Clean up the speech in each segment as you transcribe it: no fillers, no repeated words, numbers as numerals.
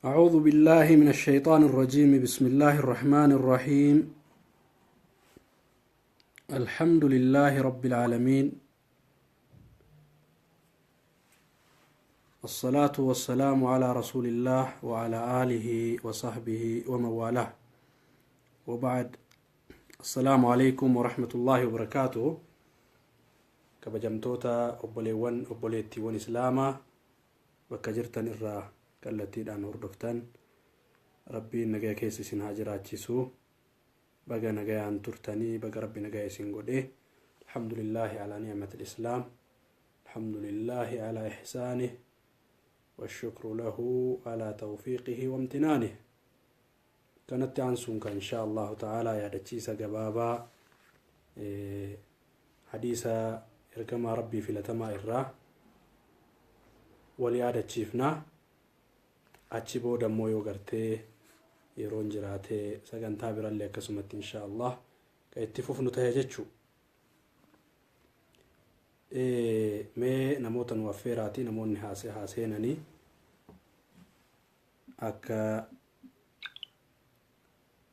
أعوذ بالله من الشيطان الرجيم. بسم الله الرحمن الرحيم. الحمد لله رب العالمين، الصلاة والسلام على رسول الله وعلى آله وصحبه ومن والاه، وبعد. السلام عليكم ورحمة الله وبركاته. كبجمتوتا أبوليوان أبوليتي وان إسلاما وكجرتن الراه كالتي دان هردفتن ربي نجا كيس سين هاجرات جسو بقى نجا أن ترتني بقى ربي نجا يسنجوده. الحمد لله على نعمة الإسلام، الحمد لله على إحسانه، والشكر له على توفيقه وامتنانه. كانت عنسونك إن شاء الله تعالى يا دتشيسا جبابا حديثا إركما ربي في لتما إرّا وليادة تشيفنا أتشبو دمو يوغرتي يرون جراتي سجن تابر اللي كسمت إن شاء الله كيتفوف نتهجتشو مي نموت نوفيراتي نمون حاسينني أكا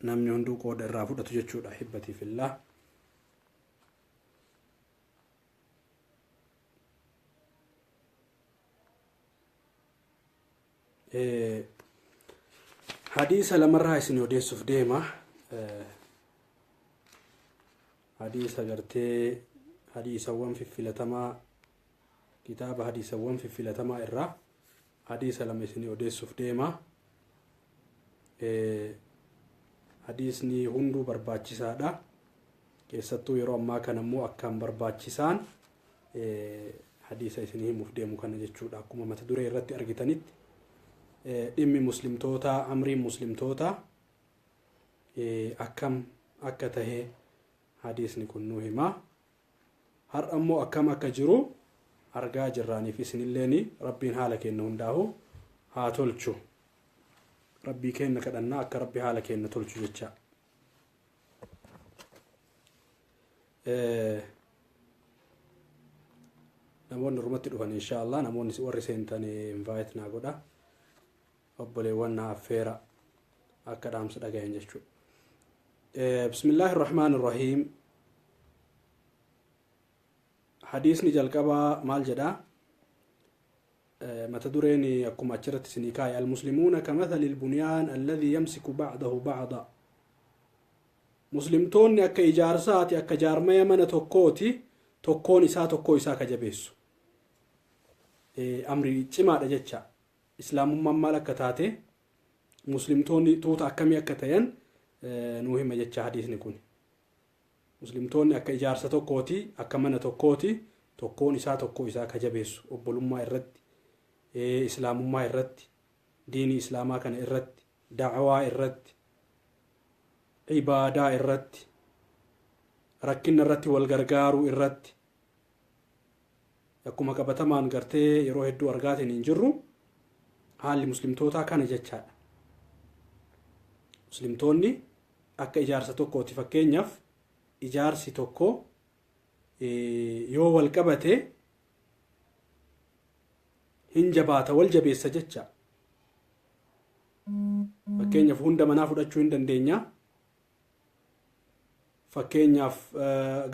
نمني هندو قود الرافو دتجتشو أحبتي في الله. حديث لما رأيسن يوديس في ديما حديث قرتي حديث وان في فلتما كتاب حديث وان في فلتما إرّا حديث لما يسن يوديس في ديما حديثني هندو برباچي سادا كيستو يرو أما كان مو أكام برباچي سان حديث يسنه مفديمو كان جتشود أكما متدوري الرتي أرغتانيت dhimmi muslimtoota amriin muslimtoota akkam akka tahe hadiisni kun nu hima. Har'a ammoo akkam akka jiru argaa jirraaniif isinilleeni rabbiin haala kenna hundaahu haa tolchu. Rabbii kenna kadhannaa akka rabbi haala kenna tolchu jecha. Namoonni rumatti dhufan inshaallah, namoonni warri seentanii invite naa godha. أبوليوان أفيرا أكرام صدقة ينجشوا. بسم الله الرحمن الرحيم. حديثني جلقبا مال جدا ما تدريني أكم أشرت سنيكاي المسلمون كمثل البنيان الذي يمسك بعضه بعضا. مسلمتون أك إجارسات أك جارمية من توكوتي توكون إسا توكو إسا كجبيسو. أمري تما رجتشا. إسلام مما لكتاته مسلمتوني توت أكمي أكتين نوهم مجتش حديث نكون مسلمتوني أك إجارة توكوتي أكمنا توكوتي توكون إسا توكو إسا كجبيس وبلوما إرد إسلام ما إرد ديني إسلاما كان إرد دعوة إرد عبادة إرد ركن الرد والغرغار إرد يكما كبتمان غرتي يروح الدو أرغات ننجرو حال مسلمتوتا كان جتشا مسلمتوني أكا إجارة توكو تفكينيف إجارة توكو يو والقبته هنجباتا والجبيسة جتشا فكينيف هندا منافد أجو هندن دينيا فكينيف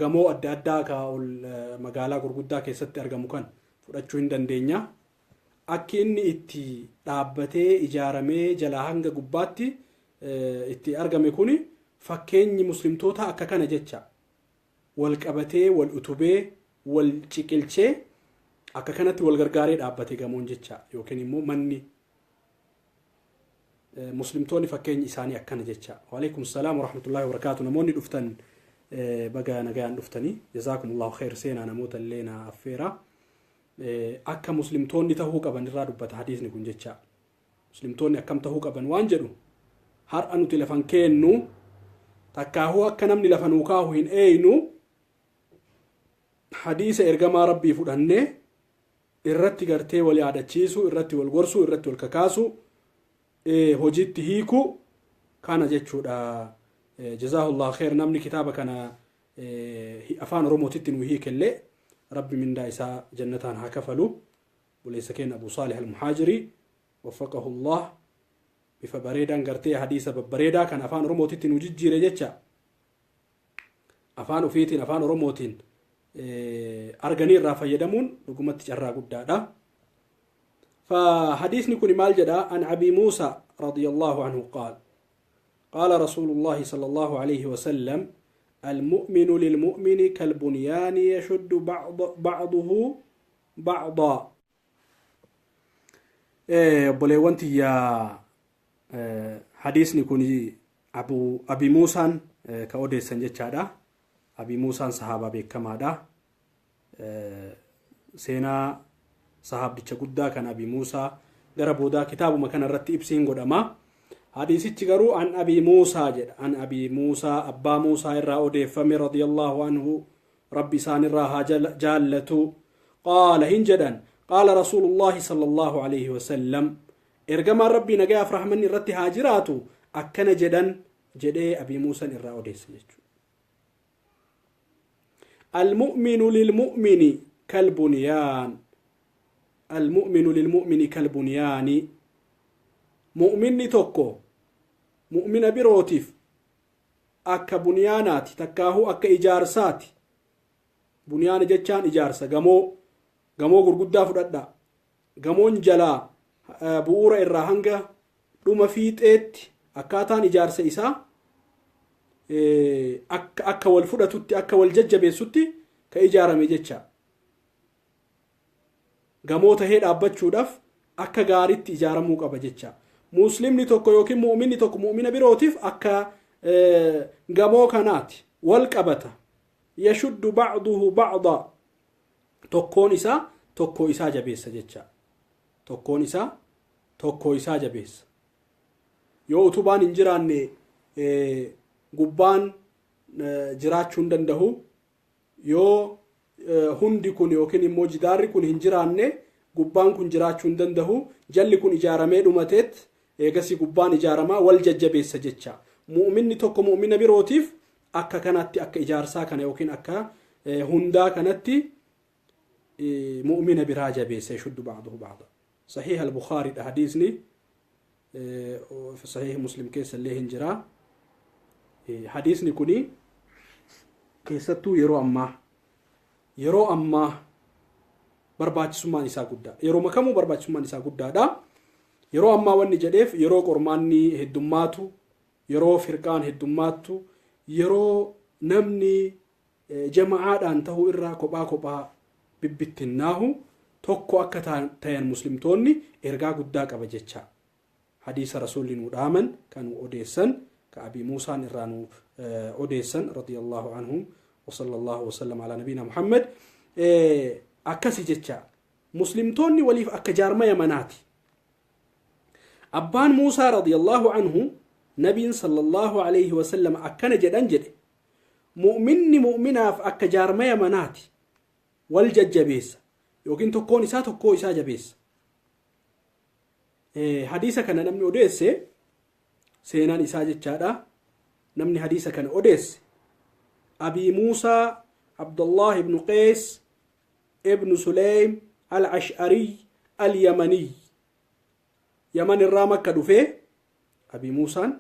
غمو أدى أداكا والمقالا قرقودا كيست أرغمو كان فدأجو هندن دينيا akka inni itti dhaabbatee ijaaramee jalaa hanga gubbaatti itti argame kuni fakkeenyi muslimtoota akka kana jecha wal qabatee wal utubee wal ciqilchee akka kanatti wal gargaaree dhaabbatee gamoon jecha yookiin immoo manni muslimtoonni fakkeenyi isaanii akkana jecha. Wa alaykum salaam wa rahmatullahi wa barakatuh. Namoonni dhuftan baga nagaan dhuftanii jazakumullahu khair. Seenaa namoota illee na affeera. akka muslimtoonni tahuu qaban irraa dubbata hadiisni kun jecha. Muslimtoonni akkam tahuu qaban waan jedhu har'a nuti lafan kennu takkaahuu akka namni lafa nuu kaahu hin eeynu hadiisa ergamaa rabbii fudhannee irratti gartee wal yaadachiisu, irratti wal gorsuu, irratti wal kakaasu, hojiitti hiiku kana jechuudha. Jazaahullahu khair. Namni kitaaba kana afaan oromootitti nuu hiikellee ربي من دايسا جنتان هكفلو وليس كين أبو صالح المحاجري وفقه الله bifa bareedaan gartee hadiisa babbareedaa kan afaan oromootiin nu jijjiire jecha afaan ofiitiin afaan oromootiin arganii irraa fayyadamuun dhugumatti carraa guddaadha. فحديثني كن مال جدا عن أبي موسى رضي الله عنه قال قال رسول الله صلى الله عليه وسلم المؤمن للمؤمن كالبنيان يشد بعضه بعضا. بليوانتي يا حديثني كن أبي موسى كأودي سنجد أبي موسى صحابة بكما دا سينا sahaabdicha guddaa kan Abi Muusaa gara boodaa kitaabuma kana irratti ibsiin godhama. Hadiisichi garuu an Abi Muusaa jedha. An Abi Muusaa abbaa Muusaa irraa odeeffame radiyallahu anhu rabbi isaan irraa haa jaallatu. qaala hin jedhan qaala rasuulullaahi sallallahu alayhi wasallam ergamaan rabbii nagayaaf rahmanni irratti haa jiraatu akkana jedhan jedhee Abi Muusaan irraa odeessa jechuudha. Al-mu'minu lil-mu'mini kal-bunyaan المؤمن للمؤمن كالبنيان مؤمن توكو مؤمن بروتيف أكا بنيانات تكاهو أكا إجارسات بنيان جتشان إجارسة غمو غرقودا فردا غمو نجلا بؤورة الرهنجة دوما فيت إت أكاتان إجارسة إسا أكا والفرة تتي أكا والججة ستي كإجارة مجتشا gamoota hee dhaabbachuudhaaf akka gaariitti ijaaramuu qaba jecha. Muslimni tokko yookiin mu'minni tokko mu'mina birootiif akka gamoo kanaati wal qabata. Yashuddu ba'duhu ba'da tokkoon isaa tokkoo isaa jabeessa jecha. Tokkoon isaa tokkoo isaa jabeessa. Yoo utubaan hin jiraanne gubbaan jiraachuu hin danda'u. Yoo hundi kun yookiin immoo jidaarri kun hin jiraanne gubbaan kun jiraachuu hin danda'u. Jalli kun ijaaramee dhumateet eegasi gubbaan ijaaramaa wal jajjabeessa jecha. Mu'minni tokko mu'mina birootiif akka kanatti akka ijaarsaa kana yookiin akka hundaa kanatti mu'mina biraa jabeessa yashuddu ba'duhu ba'da. Sahih al-Bukhari dha hadiisni sahih Muslim keessa illee hin jira. Hadiisni kuni keessattuu yeroo ammaa barbaachisummaan isaa guddaa. Yeroo makamuu barbaachisummaan isaa guddaadha. Yeroo ammaa wanni jedheef yeroo qormaanni heddummaatu, yeroo firqaan heddummaatu, yeroo namni jama'aadhaan ta'uu irraa kophaa bibbittinnaahu tokko akka ta'an muslimtoonni ergaa guddaa qaba jecha. Hadiisa rasuulli nu dhaaman kan odeessan ka Abi Muusaan irraa nu odeessan radiyallahu anhum وصلى الله وسلم على نبينا محمد أكسي جتشا مسلمتوني وليف أكجار ما يمناتي أبان موسى رضي الله عنه نبي صلى الله عليه وسلم أكنا جدن جد مؤمنا في أكجار ما يمناتي والججبيس يوكين تكون إسا تكو إسا جبيس حديثة كان نمني أوديس سينان إسا جتشا نمني حديثة كان أوديس أبي موسى عبد الله بن قيس ابن سليم العشعري اليمني يمن الرا مكة دفه أبي موسى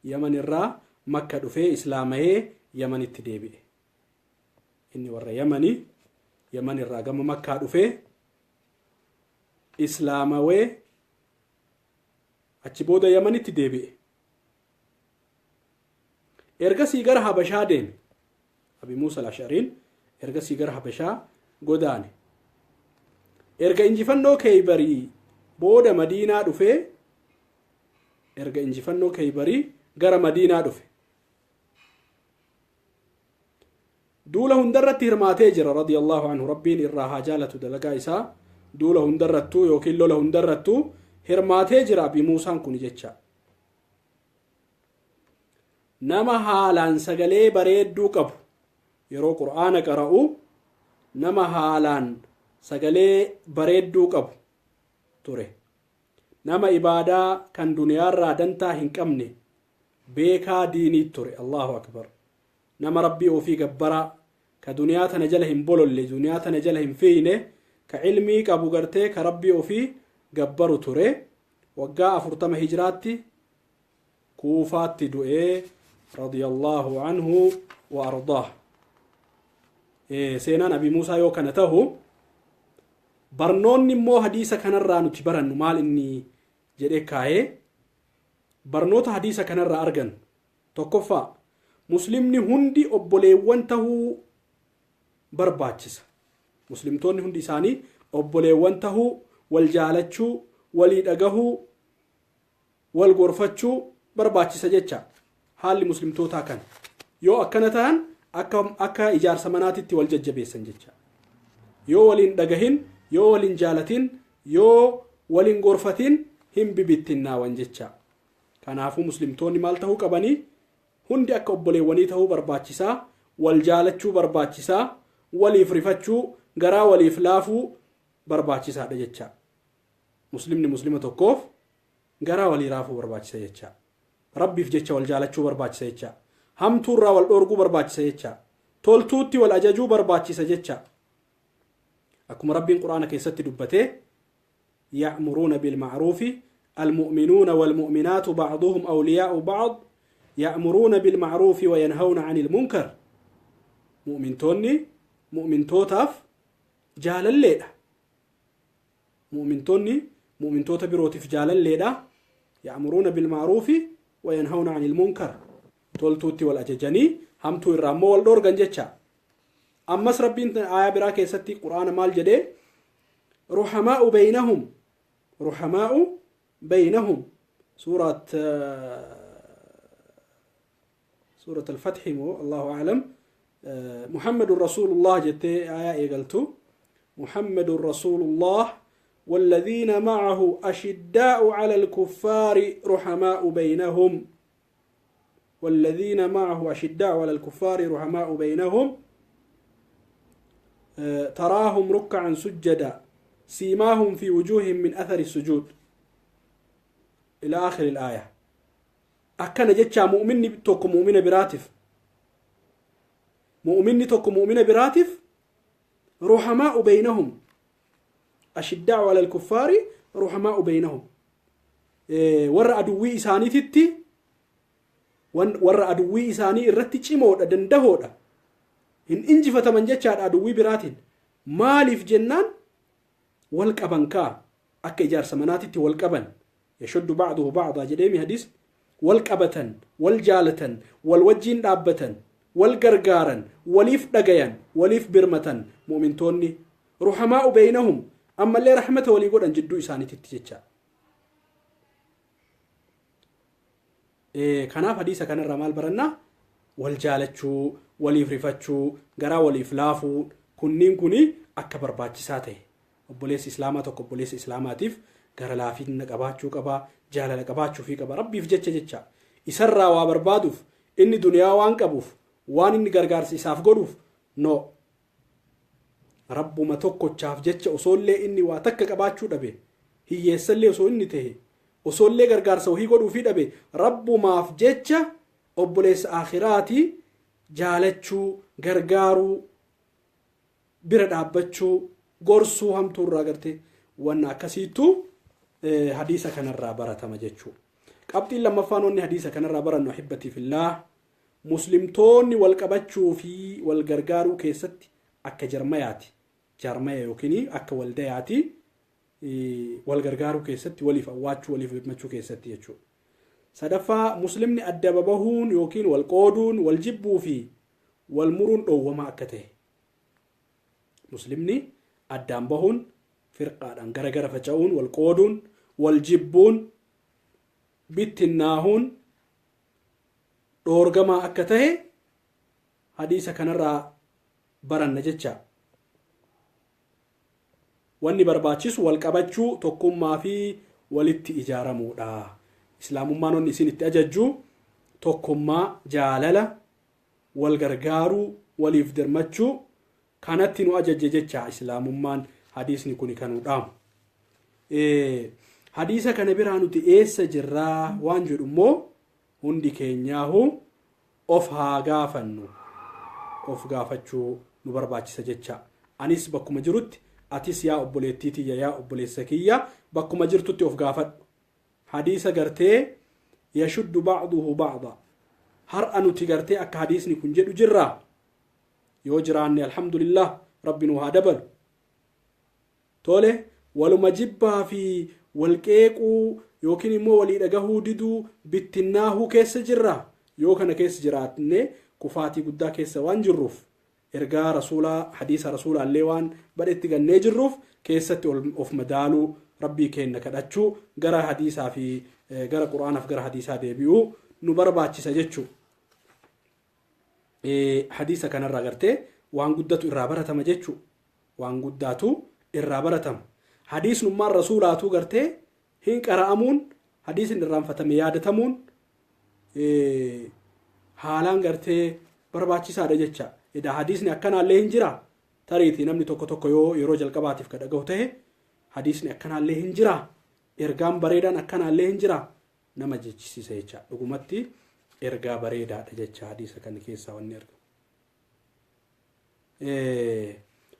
يمن الرا مكة دفه إسلامه يمن التدبي إني ورا يمن الرا جم مكة دفه إسلامه أتشبودا يمن التدبي ergasii gara habashaa deeme. Abi Muusaa al-Ash'ariin ergasii gara habashaa godaane. Erga injifannoo Keybarii booda Madiinaa dhufee erga injifannoo Keybarii gara Madiinaa dhufe. Duula hundarratti hirmaatee jira radiyallahu anhu rabbiin irraa haa jaalatu dalagaa isaa. Duula hundarrattuu yookiin lola hundarrattuu hirmaatee jira Abi Muusaan kun jecha. Nama haalaan sagalee bareedduu qabu yeroo qur'aana qara'u nama haalaan sagalee bareedduu qabu ture. Nama ibaadaa kan duniyaarraa dantaa hin qabne beekaa diinii ture. Allahu akbar. Nama rabbii ofii gabbaraa ka duniyaa tana jala hin bololle duniyaa tana jala hin fiine ka ilmii qabu gartee ka rabbii ofii gabbaru ture. waggaa 40 hijraatti kuufaatti du'ee radiyallahu anhu wa ardaah. Seenaan Abii Muusaa yoo kana tahu barnoonni immoo hadiisa kanarraa nuti barannu maal inni jedhee kaa'ee barnoota hadiisa kanarraa argan tokkoffaa muslimni hundi obboleewwan tahuu barbaachisa. Muslimtoonni hundi isaanii obboleewwan tahuu, wal jaalachuu, walii dhagahuu, wal gorfachuu barbaachisa jecha haalli muslimtootaa kan yoo akkana ta'an akka ijaarsa manaatitti wal jajjabeessan jecha yoo waliin dhagahin, yoo waliin jaalatin, yoo waliin gorfatin hin bibittinnaawan jecha. Kanaafuu muslimtoonni maal tahuu qabanii hundi akka obboleewwanii tahuu barbaachisaa, wal jaalachuu barbaachisaa, waliif rifachuu, garaa waliif laafuu barbaachisaadha jecha. Muslimni muslima tokkoof garaa walii raafuu barbaachisa jecha. Rabbiif jecha wal jaalachuu barbaachisa jecha. Hamtuurraa wal dhoorguu barbaachisa jecha. Toltuutti wal ajajuu barbaachisa jecha. Akkuma Rabbiin Qur'aana keessatti dubbatee ya'muruuna bilma'ruufi المؤمنون والمؤمنات بعضهم أولياء بعض يأمرون بالمعروف وينهون عن المنكر. مؤمن توتاف جال الليلة مؤمن توتا بروتف جال الليلة يأمرون بالمعروف وينهون عن المنكر. تولتوتي والأججاني همتو الرامو والدورغان جيتشا. أمس ربين آية براكي ستي قرآن مال جدي رحماء بينهم سورة الفتح الله أعلم. محمد رسول الله جت آية قلتو محمد رسول الله والذين معه أشداء على الكفار رحماء بينهم. والذين معه أشداء على الكفار رحماء بينهم تراهم ركعا سجدا سيماهم في وجوههم من أثر السجود إلى آخر الآية. أكن جتشا مؤمني توكو مؤمنة براتف رحماء بينهم أشداء على الكفار رحماء بينهم. ور أدوي إساني تتي ور أدوي إساني الرتي تشيمود دندهودا إن إنجفة من جتشا أدوي براتين مالف جنان والكبنكا أكي جار سمناتي والكبن يشد بعضه بعضا جديمي حديث والكبة والجالة والوجين دابة والغرغارا وليف دغيان وليف برمة مؤمنتوني رحماء بينهم. أما اللي رحمته ولي يقول أن جدو إساني تتجتشا. كناف حديثة كان الرمال برنا والجالتشو وليف رفتشو غرا وليف لافو كني أكبر باجساته. obbolees islaamaa tokko obbolees islaamaatiif gara laafina qabaachuu qaba, jaalala qabaachuu fi qaba. Rabbiif jecha isarraa waa barbaaduuf inni duniyaa waan qabuuf waan inni gargaarsa isaaf godhuuf no rabbuma tokkochaaf jecha osoollee inni waa takka qabaachuu dhabe hiyyeessallee osoo inni tahe osoollee gargaarsa wahii godhuufi dhabe rabbumaaf jecha obboleessa akhiraati jaalachuu, gargaaruu, bira dhaabbachuu, gorsuu hamtuurraa garte wanna akkasiitu hadiisa kanarraa baratama jechuu. Qabxiin lammaffaan wanni hadiisa kanarraa barannu ahibbati fillah muslimtoonni wal qabachuu fi wal gargaaruu keessatti akka jarmayaati. Jarmaya yookiin akka waldayaati wal gargaaruu keessatti waliif awwaachuu waliif himachuu keessatti jechuu. Sadaffaa muslimni adda babahuun yookiin wal qooduun wal jibbuu fi wal muruun dhoowwama akka ta'e. Muslimni addaan bahuun firqaadhaan gara faca'uun wal qooduun wal jibbuun bittinnaahuun dhoorgamaa akka ta'e hadiisa kanarraa baranna jecha. Wanni barbaachisu wal qabachuu tokkummaa fi walitti ijaaramuudha. Islaamummaan wanni isin itti ajajju tokkummaa, jaalala, wal gargaaruu, waliif dirmachuu kanatti nu ajajje jecha islaamummaan. Hadiisni kuni kanuudhaamu. Hadiisa kana biraa nuti eessa jirraa waan jedhu immoo hundi keenyaahu of haa gaafannu. Of gaafachuu nu barbaachisa jecha. Anis bakkuma jirutti atis yaa obboleettii tiyya yaa obboleessa kiyya bakkuma jirtutti of gaafadhu. حديث قرتي يشد بعضه بعضا هر أنو تقرتي أك حديثني كن جدو جرا يوجراني الحمد لله ربنا وهدبل تولي ولما جبها في والكيكو يوكين مو ولي دغهو ددو بتناهو كيس جرا يوكنا كيس جراتني كفاتي قدا كيس وان جروف ارغا رسولا حديث رسول الله وان بدت غني جروف كيست اوف مدالو ربي كين كدچو غرا حديثا في غرا قران في غرا حديثا ديبيو نبرباچ سجچو حديثا كان راغرتي وان قدتو الرابرتم جچو وان قداتو الرابرتم حديث نمار رسولاتو غرتي هين قرامون حديث الرانفتم يادتمون حالان غرتي برباچيسا دجچا اذا حديثني اكنا الله هنجرا تريتي نمني توكو توكو يرو جلقباتيف كدغوته حديثني اكنا الله هنجرا ارغام بريدان اكنا الله هنجرا نما جچسيسا يچا دغمتي ارغا بريدا دجچا حديث كان كيسا ونير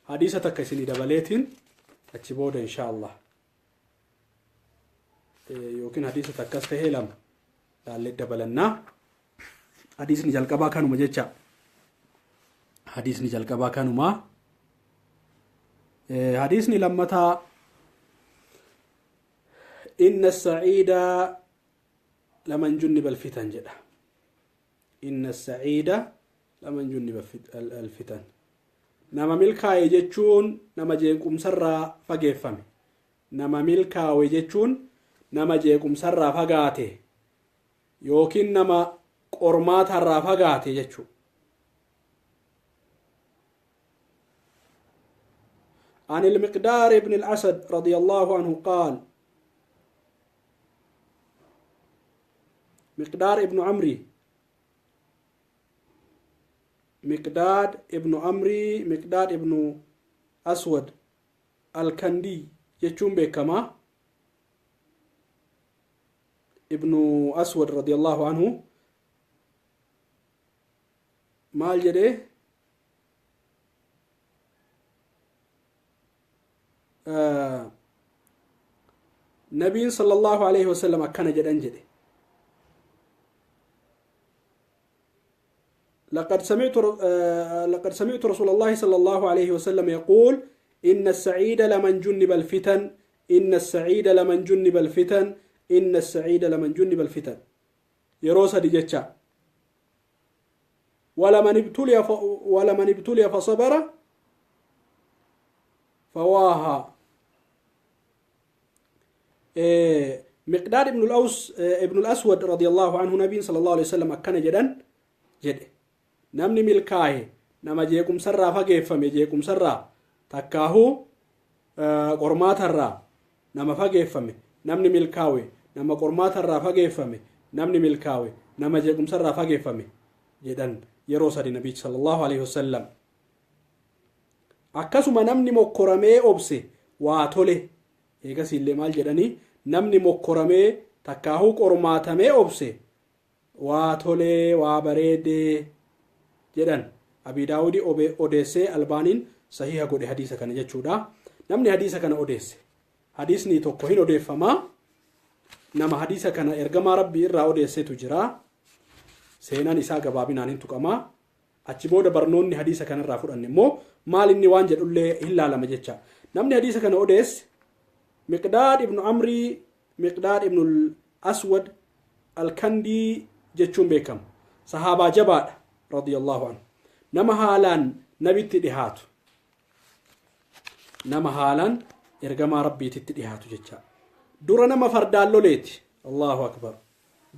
حديث تكسني دبليتين اتشبود ان شاء الله يمكن حديث تكسته لم دال دبلنا حديث نجلقبا كانوا مجچا حديث نجلقبا كانوا ما حديث لمتا ان السعيد لمن جنب الفتن جدا ان السعيد لمن جنب الفتن nama milkaa'e jechuun nama jeequmsarraa fageeffame nama milkaa'e jechuun nama jeequmsarraa fagaate yookiin nama qormaatarraa fagaate jechuudha. عن المقدار ابن الأسد رضي الله عنه قال مقدار ابن عمري مقداد ابن عمري مقداد ابن أسود الكندي يجون بكما ابن أسود رضي الله عنه مال جده نبي صلى الله عليه وسلم كان جدًا جده لقد سمعت رسول الله صلى الله عليه وسلم يقول إن السعيد لمن جنب الفتن إن السعيد لمن جنب الفتن إن السعيد لمن جنب الفتن يروس دجچا ولمن ابتلي فصبر فواها مقداد ابن الأسود رضي الله عنه نبي صلى الله عليه وسلم كان جد namni milkaahe nama jeequmsarraa fageeffame jeequmsarraa takkaahu qormaatarraa nama fageeffame namni milkaawe nama qormaatarraa fageeffame namni milkaawe nama jeequmsarraa fageeffame jedhan yeroo sadi nabi sallallahu alaihi wasallam akkasuma namni mokkoramee obse waa tole eegasillee maal jedhani namni mokkoramee takkaahu qormaatamee obse waa tole waa bareede jedhan abi daawudi odeesse albaanin sahiha godhe hadiisa kana jechuudha namni hadiisa kana odeesse hadiisni tokko hin odeeffama nama hadiisa kana ergamaa rabbii irraa odeessetu jira seenaan isaa gabaabinaan hin tuqama achi booda barnoonni hadiisa kana irraa fudhanne immoo maal inni waan jedhullee hin laalama jecha namni hadiisa kana odeesse miqdaad ibn amri miqdaad ibn al-aswad al-kandi jechuun beekama sahaabaa jabaadha رضي الله عنه نما هالان نبي تدهاتو نما هالان ارغما ربي تدهاتو جچا دورنا ما فردالو ليتي الله اكبر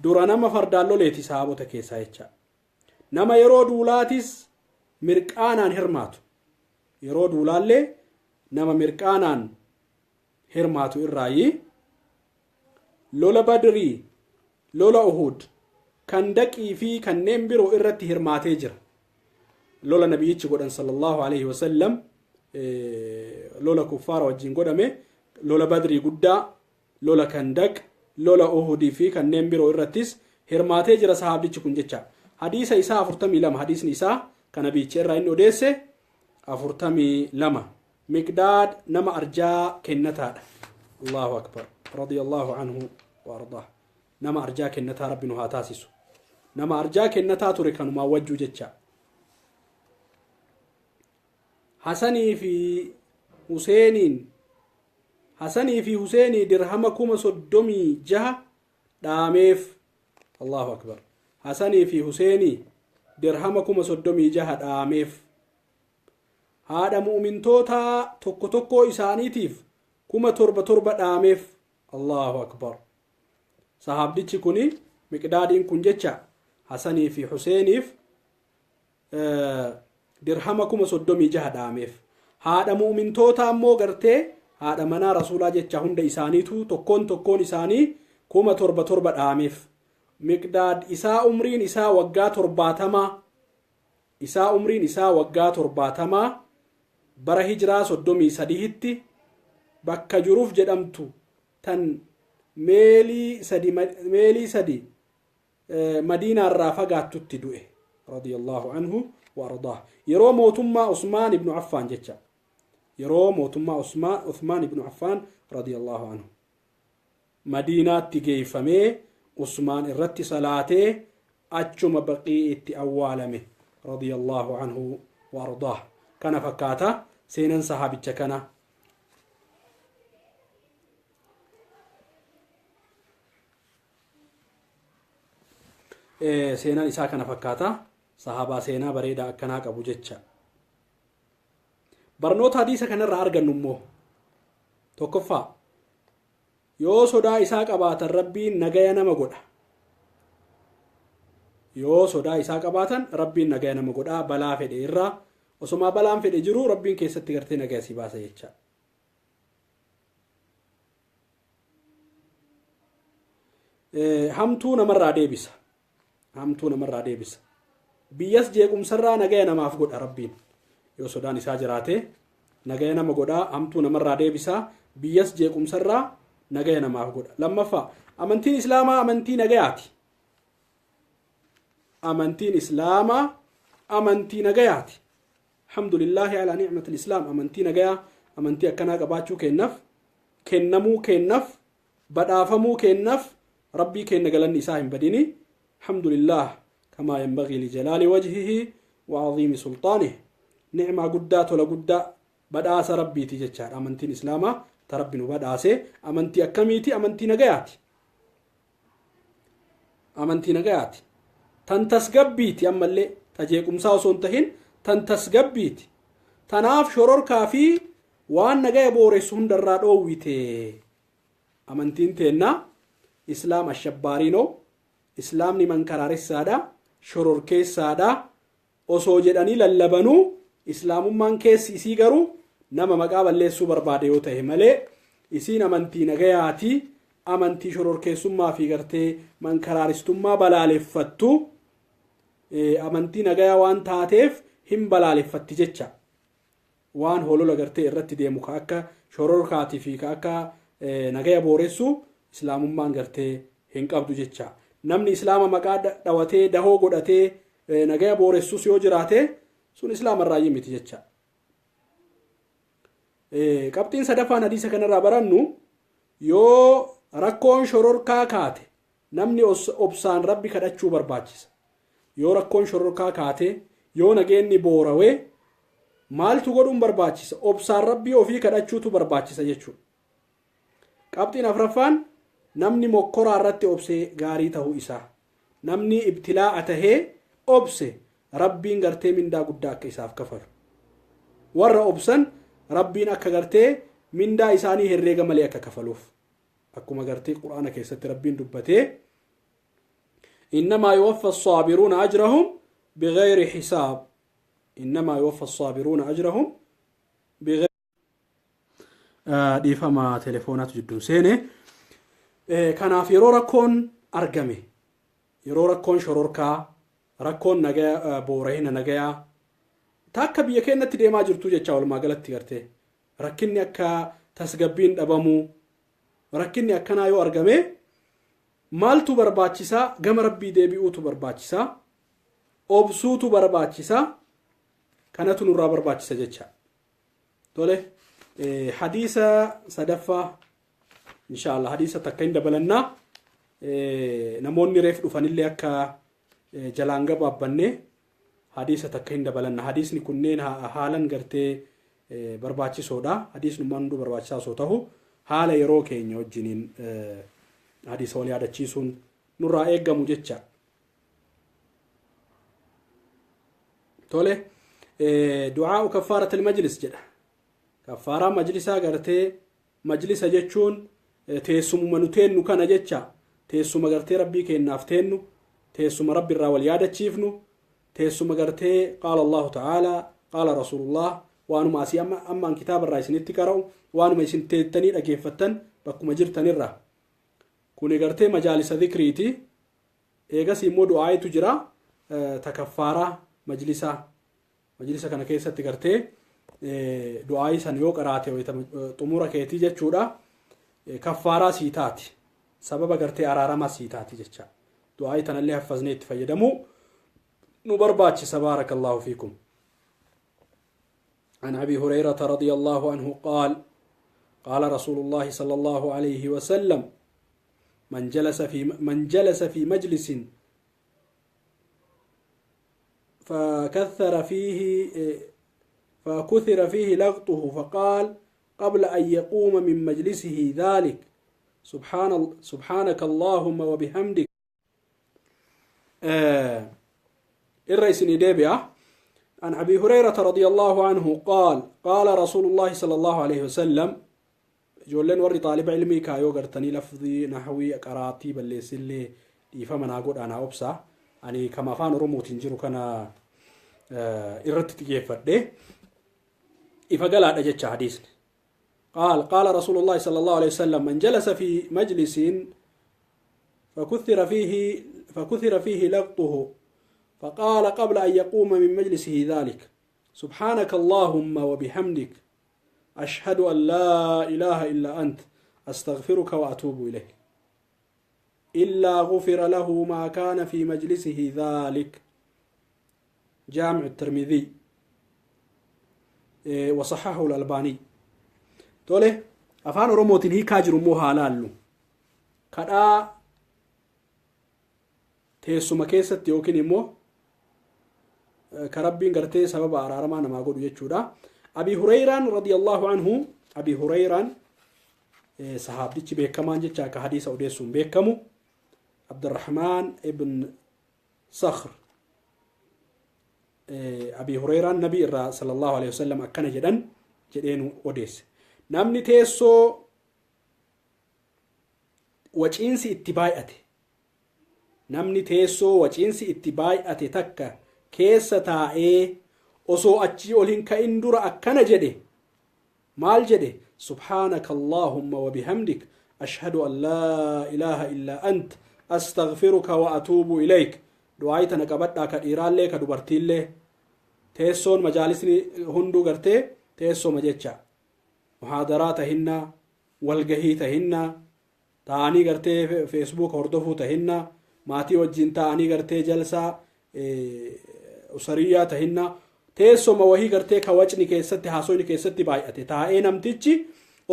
دورنا ما فردالو ليتي صحابته كيسا يچا نما يرو دولاتيس مرقانان هرماتو يرو دولالله نما مرقانان هرماتو الراي لولا بدري لولا احد kan daqii fi kanneen biroo irratti hirmaatee jira lola nabiyyichi godhan sallallahu alaihi wasallam lola kuffaara wajjin godhame lola badrii guddaa lola kandaq lola uhudii fi kanneen biroo irrattis hirmaatee jira sahabichi kun jecha hadiisa isaa 42 hadiisni isaa kan nabiyyichi irraa inni odeesse 42 miqdaad nama arjaa kennataadha Allahu akbar radiyallahu anhu وأرضاه نما أرجاك النتا ربي نهاتاسسو نما أرجاك النتا تركن ما وجو جتشا حسني في حسيني درهمكم صدومي جها داميف الله أكبر حسني في حسيني درهمكم صدومي جها داميف هذا مؤمن توتا توكو إسانيتيف كما تربة داميف الله أكبر صحاب دي تكوني مقدادين كنجتشا حسني في حسينيف درهمكم صدومي جها داميف هذا مؤمن توتا مو غرتي هذا منا رسولا جتشا هند إسانيتو تكون إساني كما تربة داميف مقداد إساء عمرين إساء وقا ترباتما bara hijiraa 33tti bakka juruuf jedhamtu tan meelii sadi madiina irraa fagaattutti du'e radiyallahu anhu wa ardaah yeroo mootummaa Usmaan ibn Affaan jecha yeroo mootummaa Usmaan ibn Affaan radiyallahu anhu madiinaatti geeffamee Usmaan irratti salaatee achuma baqii itti awwaalame radiyallahu anhu wa ardaah kana fakkaata seenan sahabicha kana seenan isaa kana fakkaata sahabaa seenaa bareedaa akkanaa qabu jecha barnoota hadiisa kanarraa argannu immoo tokkoffaa yoo sodaa isaa qabaatan rabbiin nagaya nama godha yoo sodaa isaa qabaatan rabbiin nagaya nama godha balaa fedhe irraa osoma balaan fedhe jiru rabbiin keessatti gartee nagaya si baasa jecha hamtuu namarraa deebisa biyyas jeequmsarraa nagaya namaaf godha rabbiin yoo sodaan isaa jiraate nagaya nama godha hamtuu namarraa deebisa biyyas jeequmsarraa nagaya namaaf godha lammaffaa amantiin islaamaa amantii nagayaati الحمد لله على نعمة الإسلام أمنتي نجاة أمنتي أكنا قباتشو كنف كنمو كنف بدافمو كنف ربي كن نجلن نساهم بديني الحمد لله كما ينبغي لجلال وجهه وعظيم سلطانه نعمة قدات ولا قدات بداس ربي تجتشار أمنتي الإسلام تربي بداسه أمنتي أكميتي أمنتي نجاة تنتسقبيتي أما اللي تجيكم ساوسون تهين تنتسقبيتي تناف شرور كافي وان نجاة بوريس هندرات أويته أمنتين تينا إسلام الشبارينو إسلام نمن كرار السادة شرور كيس سادة وصوجداني للبنو إسلام من كيس إسيقرو نما مقابل اللي سوبر باديو تهمالي إسين أمنتي نجاياتي أمنتي شرور كيسوما في غرتي من كرارستوما بلالفتو أمنتي نجايا وان تاتيف هم بلالفتي جتشا وان هولو لغرتي الرتي ديمو كاكا شرور كاتي في كاكا نجايا بوريسو إسلام من غرتي هنقابدو جتشا نمني إسلام مقاد دواتي دهو قدتي نجايا بوريسو سيو جراتي سون إسلام الرأي ميتي جتشا قبطين صدفان حديثة كان رابرانو يو rakkoon shororkaa kaate namni obsaan rabbi kadhachuu barbaachisa yoo rakkoon shororkaa kaate yoo nageenni boorawee maaltu godhuun barbaachisa obsaan rabbii ofii kadhachuutu barbaachisa jechuudha qabxiin afraffaan namni mokkoraa irratti obsee gaarii ta'uu isaa namni ibtilaa'a tahee obse rabbiin gartee mindaa guddaa akka isaaf kafalu warra obsan rabbiin akka gartee mindaa isaanii herreega malee akka kafaluuf أكما قرتي القرآن كيست ربين دبته إنما يوفى الصابرون أجرهم بغير حساب إنما يوفى الصابرون أجرهم بغير دي فما تليفونات جدون سيني كان في روركون أرقمي يروركون شروركا ركون نجا بورهين نجا تاكا بيكين نتدي ما جرتو جاول ما قالت تيرتي ركني أكا تسقبين أبامو rakkinni akkanaa yoo argame maaltu barbaachisaa gama rabbii deebi'uutu barbaachisaa obsuutu barbaachisaa kanatu nurraa barbaachisa jecha tole hadiisa sadaffaa inshallah hadiisa takka hin dabalannaa namoonni reef dhufanillee akka jalaan gabaabbanne hadiisa takka hin dabalanna. Hadiisni kunneen haalan gartee barbaachisoodha. Hadiisni hunduu barbaachisaa osoo ta'u haala yeroo keenya wajjiniin hadiisa wal yaadachiisuun nurraa eeggamu jecha. Tole du'aa kaffaratul majlis jedha. Kaffaaraa majlisaa gartee majlisa jechuun teessumuma nu teennu kana jecha. Teessuma gartee rabbii kennaaf teennu, teessuma rabbi irraa wal yaadachiifnu, teessuma gartee qaala Allahu ta'ala qaala Rasulullah waanuma asii ammaan kitaaba irraa isinitti qara'u waanuma isin teettanii dhageeffattan bakkuma jirtanirra. Kuni gartee majaalisa dhikriiti. Eegas immoo du'aayitu jira takaffaaraa majlisa kana keessatti gartee du'aayi san yoo qaraate xumura keetii jechuudha. Kaffaaraa sii taati. Sababa gartee araaramaa sii taati jecha. Du'aayi tanallee haffaznee itti fayyadamu nu barbaachisa. Baarakallahu fiikum. عن أبي هريرة رضي الله عنه قال قال رسول الله صلى الله عليه وسلم من جلس في مجلس فكثر فيه لغطه فقال قبل أن يقوم من مجلسه ذلك سبحانك اللهم وبحمدك الرئيس ندابع عن أبي هريرة رضي الله عنه قال قال رسول الله صلى الله عليه وسلم جولن وري طالب علمي كايو غرتني لفظي نحوي قراتي بلسلي يفهمنا اقول انا ابصا اني كما فان رمو تنجرو كان ارتت يفده افغلا دجچ حديث قال رسول الله صلى الله عليه وسلم من جلس في مجلس فكثر فيه لغطه فقال قبل أن يقوم من مجلسه ذلك سبحانك اللهم وبحمدك أشهد أن لا إله إلا أنت أستغفرك وأتوب إليك إلا غفر له ما كان في مجلسه ذلك. جامع الترمذي وصححه الألباني. تولي أفان رموتين هي كاجر موها لالو كدا تيسو مكيست يوكين مو كربين قرتي سبب أرارما نما قولوا يجودا. أبي هريرة رضي الله عنه أبي هريرة صحابتي بيكمان جتا كحديث أوديسون بيكمو عبد الرحمن ابن صخر. أبي هريرة النبي صلى الله عليه وسلم أكن جدين أوديس نمني تيسو وجينسي اتباعته نمني تيسو وجينسي اتباعته تكا keessa taa'ee osoo achii olin ka'in dura akkana jedhe. Maal jedhe? Subhaanaka Allaahumma wa bihamdik ashhadu an laa ilaaha illaa ant astaghfiruka wa atuubu ilayk. Du'aayi tana qabadhaa ka dhiiraallee ka dubartiillee. Teessoon majaalisni hunduu gartee teessooma jecha. Muhaadaraa tahinnaa, walgahii tahinnaa, ta'anii gartee feesbuuk hordofuu tahinnaa, maatii wajjin ta'anii gartee jalsaa usariyaa tahinna teessoma wahii gartee ka wacni keessatti haasoyni keessatti baay'ate taa'ee namtichi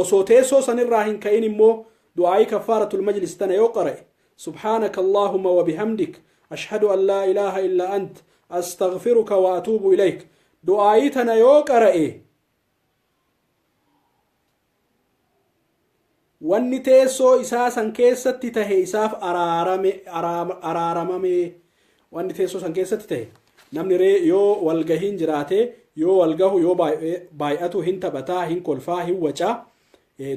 osoo teessoo sanirraa hin ka'in immoo du'aayi kafaaratul majlis tana yoo qara'e subhaanaka allaahumma wa bihamdik ashhadu an laa ilaaha illaa ant astaghfiruka wa atuubu ilayk du'aayi tana yoo qara'e wanni teessoo isaa san keessatti tahe isaaf araaramame wanni teessoo san keessatti tahe namni yoo walgahiin jiraate yoo walgahu yoo baay'atu hin taphataa hin kolfaa hin wacaa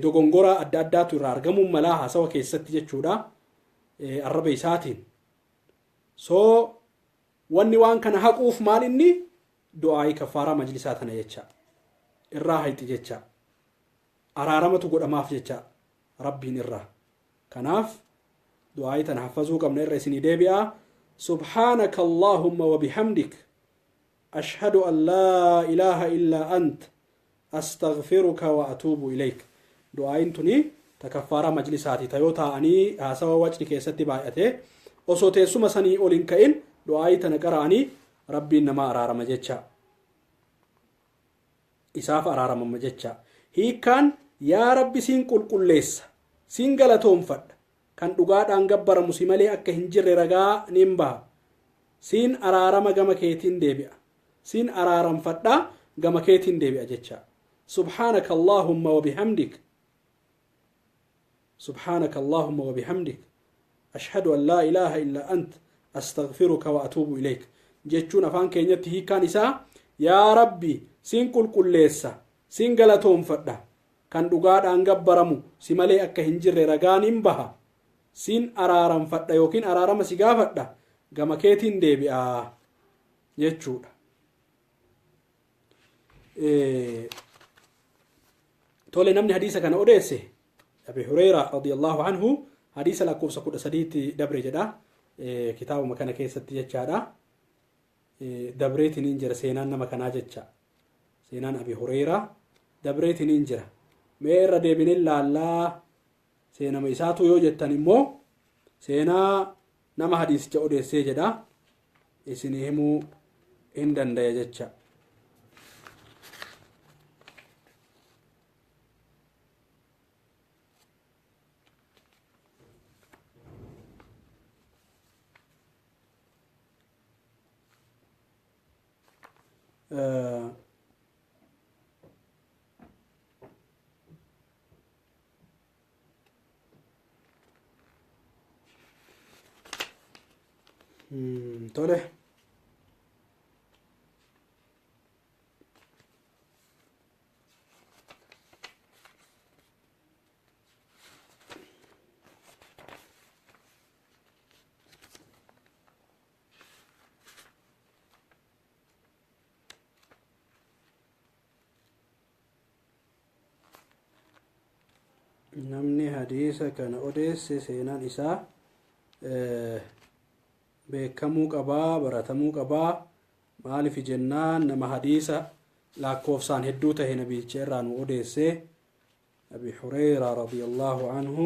dogongora adda addaatu irraa argamuun malaa haasawa keessatti jechuudha arraba isaatiin. soo wanni waan kana haquuf maal inni du'aayi kafaaraa majlisaa tana jecha irraa hayti jecha araaramatu godhamaaf jecha rabbiin irraa. kanaaf du'aayi tana haffazuu qabna irra isinii deebi'aa. سبحانك اللهم وبحمدك أشهد أن لا إله إلا أنت أستغفرك وأتوب إليك. دعاء تني تكفارا مجلساتي تيوتا أني هاسوا وجهي كيستي بايته وصوتي سما سني أولين كائن دعاء تنكراني ربي نما أرارم جتشا إساف أرارم جتشا هي كان يا ربي سين كل ليس سين غلطهم فد kan dhugaadhaan gabbaramu si malee akka hin jirre ragaa nin baha siin araarama gama keetiin deebi'a siin araaramfadha gama keetiin deebi'a jecha subhaanaka allaahumma wa bihamdik subhaanaka allaahumma wa bihamdik ashhadu an laa ilaaha illaa ant astaghfiruka wa atuubu ilayk jechuun afaan keenyatti hiikaan isaa yaa rabbi siin qulqulleessa siin galatoonfadha kan dhugaadhaan gabbaramu si malee akka hin jirre ragaan hin baha siin araaramfadha yookiin araarama si gaafadha gama keetiin deebi'a jechuudha. tole namni hadiisa kana odeesse Abi Hurayra radiyallahu anhu hadiisa lakkoofsa 13 dabre jedha kitaabuma kana keessatti jechaadha. dabreetiin jira seenaan nama kanaa jecha seenaan Abi Hurayra dabreetiin jira mee irra deebinee laallaa seenama isaatu yoo jettan immoo seenaa nama hadiisicha odeessee jedha isinii himuu hin dandaya jecha. tole namni hadiisa kana odeesse seenaan isaa beekamuu qabaa baratamuu qabaa maaliif jennaan nama hadiisa lakkoofsaan hedduu tahe nabicha irraa nu odeesse Abi Hurayra radiyallahu anhu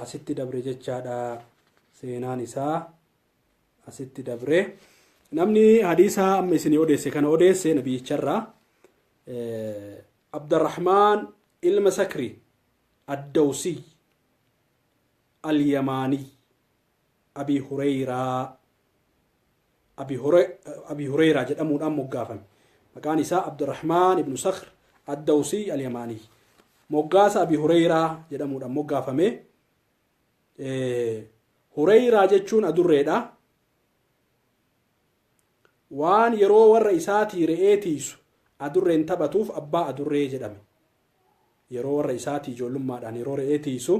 asitti dabre jechaadha seenaan isaa asitti dabre namni hadiisa amma isin odeesse kana odeesse nabicha irraa Abdurrahman ilma Sakri ad-Dawsi al-Yamani Abi Hurayra jedhamuudhaan moggaafame maqaan isaa Abdurrahman ibn Sakhr ad-Dawsi al-Yamani moggaasa Abi Hurayra jedhamuudhaan moggaafame Hurayra jechuun adurreedha waan yeroo warra isaatii re'ee tiisu adurreen taphatuuf abbaa adurree jedhame yeroo warra isaatii ijoollummaadhaan yeroo re'ee tiisu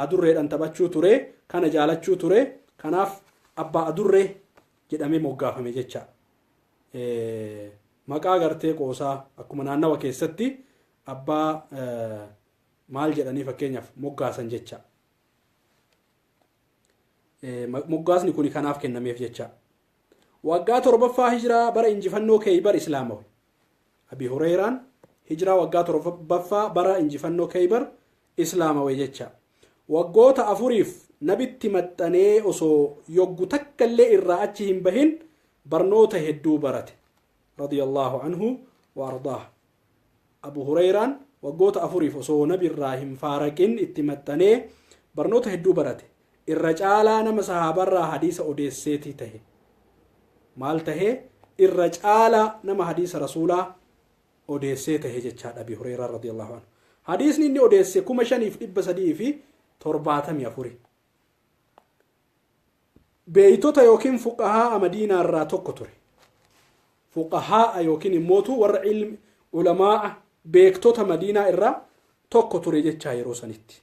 adurreedhaan taphachuu ture kana jaalachuu ture kanaaf abbaa adurree jedhamee moggaafame jecha maqaa gartee qoosaa akkuma naannawa keessatti abbaa maal jedhanii fakkeenyaaf moggaasan jecha moggaasni kun kanaaf kennameef jecha waggaa 7ffaa hijiraa bara injifannoo Khaybar islaamawi Abi Hurayraan hijiraa waggaa 7ffaa bara injifannoo Khaybar islaamawi jecha waggoota 4 nabitti maxxanee osoo yoggu takkallee irraa achi hin bahin barnoota hedduu barate radiyallahu anhu wa ardaah Abu Hurayraan waggoota 4 osoo nabi irraa hin faaraqin itti maxxanee barnoota hedduu barate irra caalaa nama sahaabarraa hadiisa odeesseetii tahe maal tahe irra caalaa nama hadiisa rasuulaa odeessee tahe jechaadha Abi Hurayraa radiyallahu anhu hadiisni inni odeesse 5374 beeytota yookiin fuqahaa Madiinaa irraa tokko ture fuqahaa yookiin immootu warra ilmi ulamaa beektota Madiinaa irraa tokko ture jechaa yeroo sanitti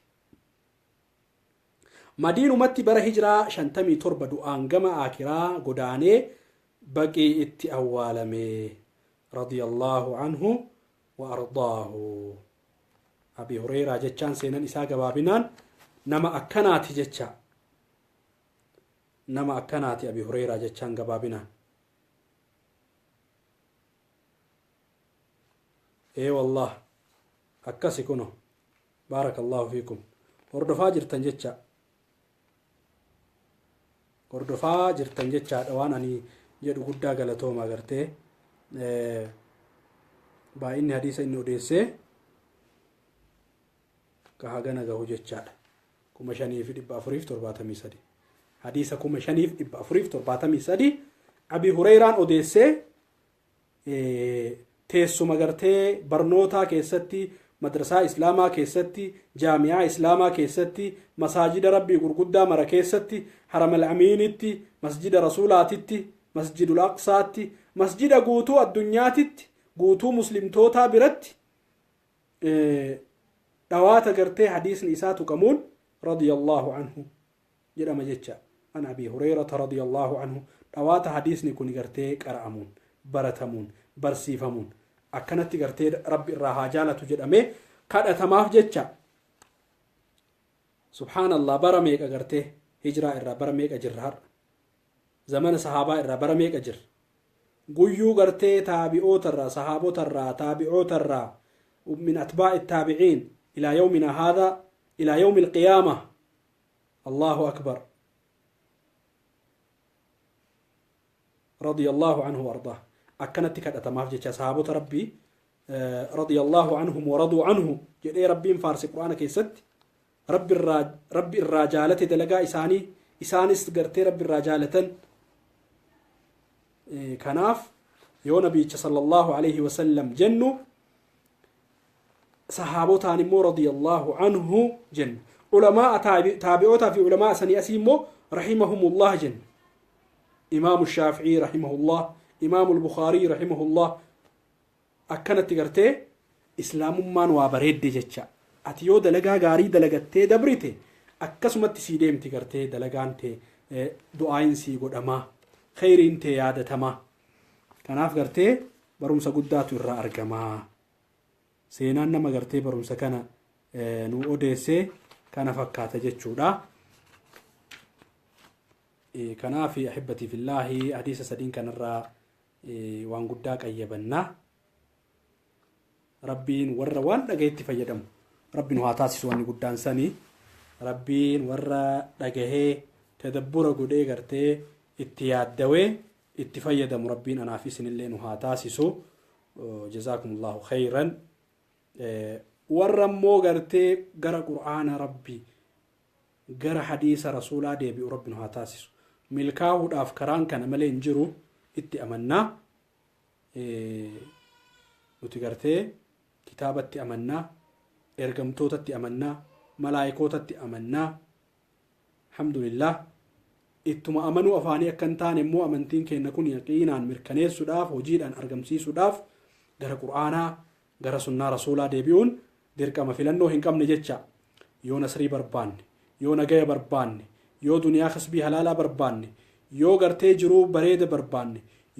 Madiinumatti bara hijiraa 57 du'aan gama aakiraa godaanee baqii itti awwaalame radiyallahu anhu wa ardaahu Abi Hurayraa jechaan seenan isaa gabaabinaan nama akkanaati jecha nama akkanaati Abi Hurayraa jechaan gabaabinaan wallah akkasi kuno barakallahu fiikum hordofaa jirtan jechaadha waan ani jedhu guddaa galatooma agartee baay'inni hadiisa inni odeesse كهجنا جهو جتشال كم شنيف إبا أفريف ترباتمي سدي حديث كم شنيف إبا أفريف ترباتمي سدي أبي هريرة أوديسة تيسو مغرتي برنوتا كيستي مدرسة إسلاما كيستي جامعة إسلاما كيستي مساجد ربي غرغدا مرا كيستي حرم الأمينتي مسجد رسولاتي مسجد الأقصى مسجد غوتو الدنياتي غوتو مسلم توتا برت دواتا غرتي حديث نساتو كمون رضي الله عنه جدا مجتشا عن أبي هريرة رضي الله عنه دواتا حديث نكون غرتي قرأمون برتمون برسيفمون أكنت غرتي ربي الرهاجالة جدامي كاد تماف جتشا سبحان الله برميك غرتي هجرة الرا برميك أجرهر زمن صحابة الرا برميك أجر قيو غرتي تابعوت الرا صحابوت الرا تابعوت الرا ومن أتباع التابعين إلى يومنا هذا إلى يوم القيامة الله أكبر رضي الله عنه وارضاه أكنت كذا تماف جتشا صحابة ربي رضي الله عنهم ورضوا عنه جدي ربي فارس القرآن كيست ربي الرجالة دلقا إساني استقرتي ربي الرجالة كناف يو نبي صلى الله عليه وسلم جنو صحابة نمو رضي الله عنه جن علماء تابعوتا في علماء سني أسيمو رحمهم الله جن إمام الشافعي رحمه الله إمام البخاري رحمه الله أكنت تقرتي إسلام من وابريد جتشا أتيو دلقا غاري دلقتي دبريتي أكسمت سيديم تقرتي دلقان تي دعاين سي قد أما خيرين تي يادة ما كناف قرتي برمسا قداتو الرا أرقما سينان نما قرتي برمسا كان نو أوديسي كان فكاتا جتشو دا كنافي أحبتي في الله حديث سدين كان الرا وان قداك أيبنا ربين ورّا وان دقيت فيدم ربين واتاسس وان قدان سني ربين ورّا دقيه تدبر قدي قرتي اتياد دوي اتفيدم ربين أنا في سن اللين وهاتاسسو جزاكم الله خيرا ورّا مو قرتي قرأ قرآن ربي قرأ حديث رسولا دي بي ربين وهاتاسسو ملكاو الأفكاران كان ملين جرو اتي أمنا وتقرتي كتابتي أمنا إرقمتوتتي أمنا ملايكوتتي أمنا الحمد لله إتما أمنوا أفاني أكنتان مو أمنتين كي نكون يقينا مركنيس سداف وجيد أن أرقمسي سداف غير قرآنا غير سنة رسولا ديبيون ديرك أما فلنو هنكم نجتشا يو نسري بربان يو نجايا بربان يو دنيا خسبي حلالا بربان يو غرتي جرو بريد بربان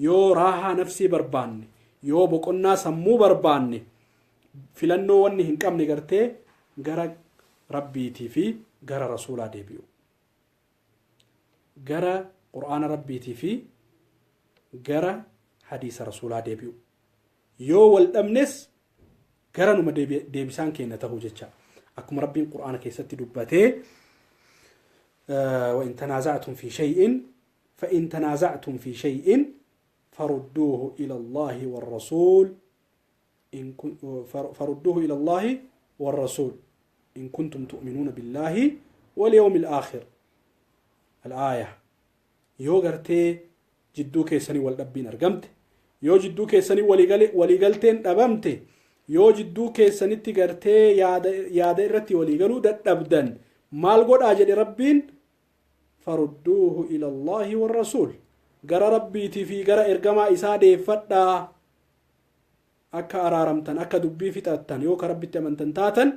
يو راحة نفسي بربان yoo boqonnaa sammuu barbaanne filannoo wanni hin qabne gartee gara rabbiitii fi gara rasuulaa deebi'u gara qur'aana rabbiitii fi gara hadiisa rasuulaa deebi'u yoo wal dhabnes gara numa deebisaan keenya ta'uu jecha akkuma rabbiin qur'aana keessatti dubbatee wa in tanaaza'tum fi shay'in fa in tanaaza'tum fi shay'in فردوه إلى الله والرسول فردوه إلى الله والرسول إن كنتم تؤمنون بالله واليوم الآخر الآية يو غرتي جدو كيساني والدبين أرقمت يو جدو كيساني وليقلتين أبمت يو جدو كيساني تغرتي ياد إرتي وليقلو دبدن مال قد أجد ربين فردوه إلى الله والرسول gara rabbiitii fi gara ergamaa isaa deeffadhaa akka araaramtan akka dubbii fixattan yoo ka rabbitti amantan taatan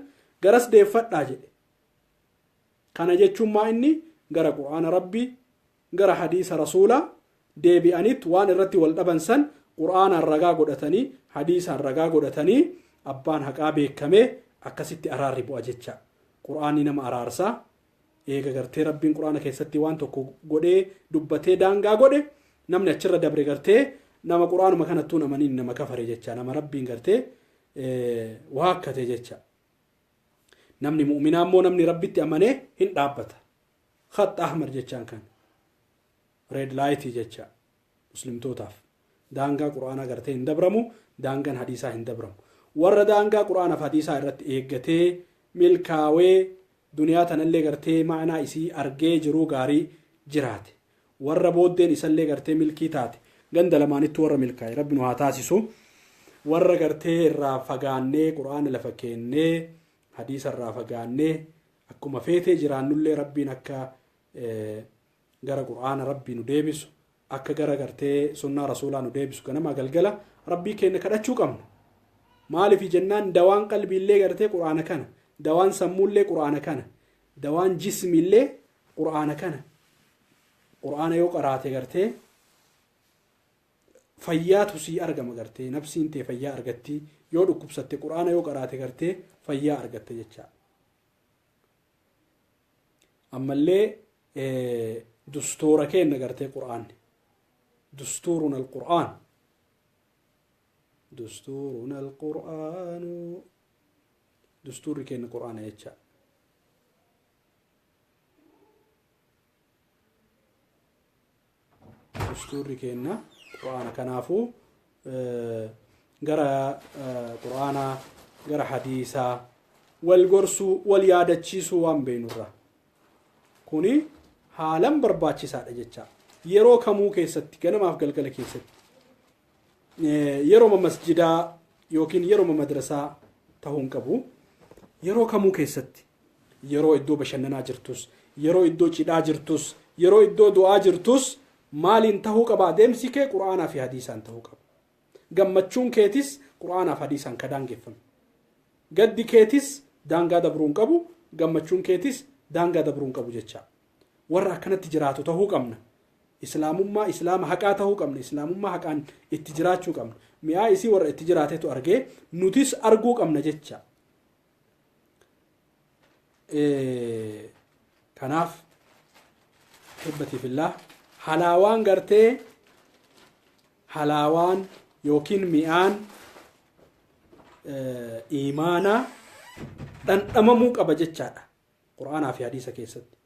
garas deeffadhaa jedhe kana jechuun maa inni gara qur'aana rabbii gara hadiisa rasuulaa deebi'anit waan irratti wal dhaban san qur'aanaan ragaa godhatanii hadiisaan ragaa godhatanii abbaan haqaa beekamee akkasitti araarri bu'a jecha qur'aanni nama araarsaa eega gartee rabbiin qur'aana keessatti waan tokko godhee dubbatee daangaa godhe namni achirra dabre gartee nama qur'aanuma kanattuun amaniin nama kafare jecha nama rabbiin gartee waakkate jecha namni mu'minaa immoo namni rabbitti amanee hin dhaabbata khat ahmar jechaan kan red light jecha muslimtootaaf daangaa qur'aanaa gartee hin dabramu daangaan hadiisaa hin dabramu warra daangaa qur'aanaaf hadiisaa irratti eeggatee milkaawee duniyaa tanallee gartee ma'anaa isii argee jiruu gaarii jiraate warra booddeen isallee gartee milkii taate ganda lamaanitti warra milkaa'e rabbi nu haa taasisu. warra gartee irraa fagaannee quraana lafa keennee hadiisa irraa fagaannee akkuma feetee jiraannullee rabbiin akka gara quraana rabbii nu deebisu akka gara gartee sunnaa rasuulaa nu deebisu ganama galgala rabbii keenya kadhachuu qabna. maaliif jennaan dawaan qalbiillee gartee quraana kana, dawaan sammuullee quraana kana, dawaan jismiillee quraana kana. quraana yoo qaraate gartee fayyaatu sii argama gartee nafsiin tee fayyaa argatti yoo dhukkubsatte quraana yoo qaraate gartee fayyaa argatte jecha. ammallee dustuura keenya gartee quraanni دستورنا القرآن دستورنا القرآن دستور كين القرآن يتشا دستور كين القرآن كنافو جرى قرآن جرى حديثا والقرسو واليادتشيسو وان بينورا كوني حالم برباتشي سادة جتشا yeroo kamuu keessatti ganamaaf galgala keessatti yeroo masjidaa yookiin yeroo madrasaa ta'uun qabu yeroo kamuu keessatti yeroo iddoo bashannanaa jirtus yeroo iddoo cidhaa jirtus yeroo iddoo du'aa jirtus maaliin ta'uu qaba adeemsi kee quraanaa fi hadiisaan ta'uu qaba. gammachuun keetis quraanaa fi hadiisaan kadaangeffame gaddi keetis daangaa dabruun qabu gammachuun keetis daangaa dabruun qabu jecha warra akkanatti jiraatu ta'uu qabna. islaamummaa islaama haqaa ta'uu qabna. islaamummaa haqaan itti jiraachuu qabna. mi'aa isii warra itti jiraatetu argee nutis arguu qabna jecha. kanaaf hibbati fillah halaawaan gartee halaawaan yookiin mi'aan iimaanaa dhandhamamuu qaba jechaadha quraanaa fi hadiisa keessatti.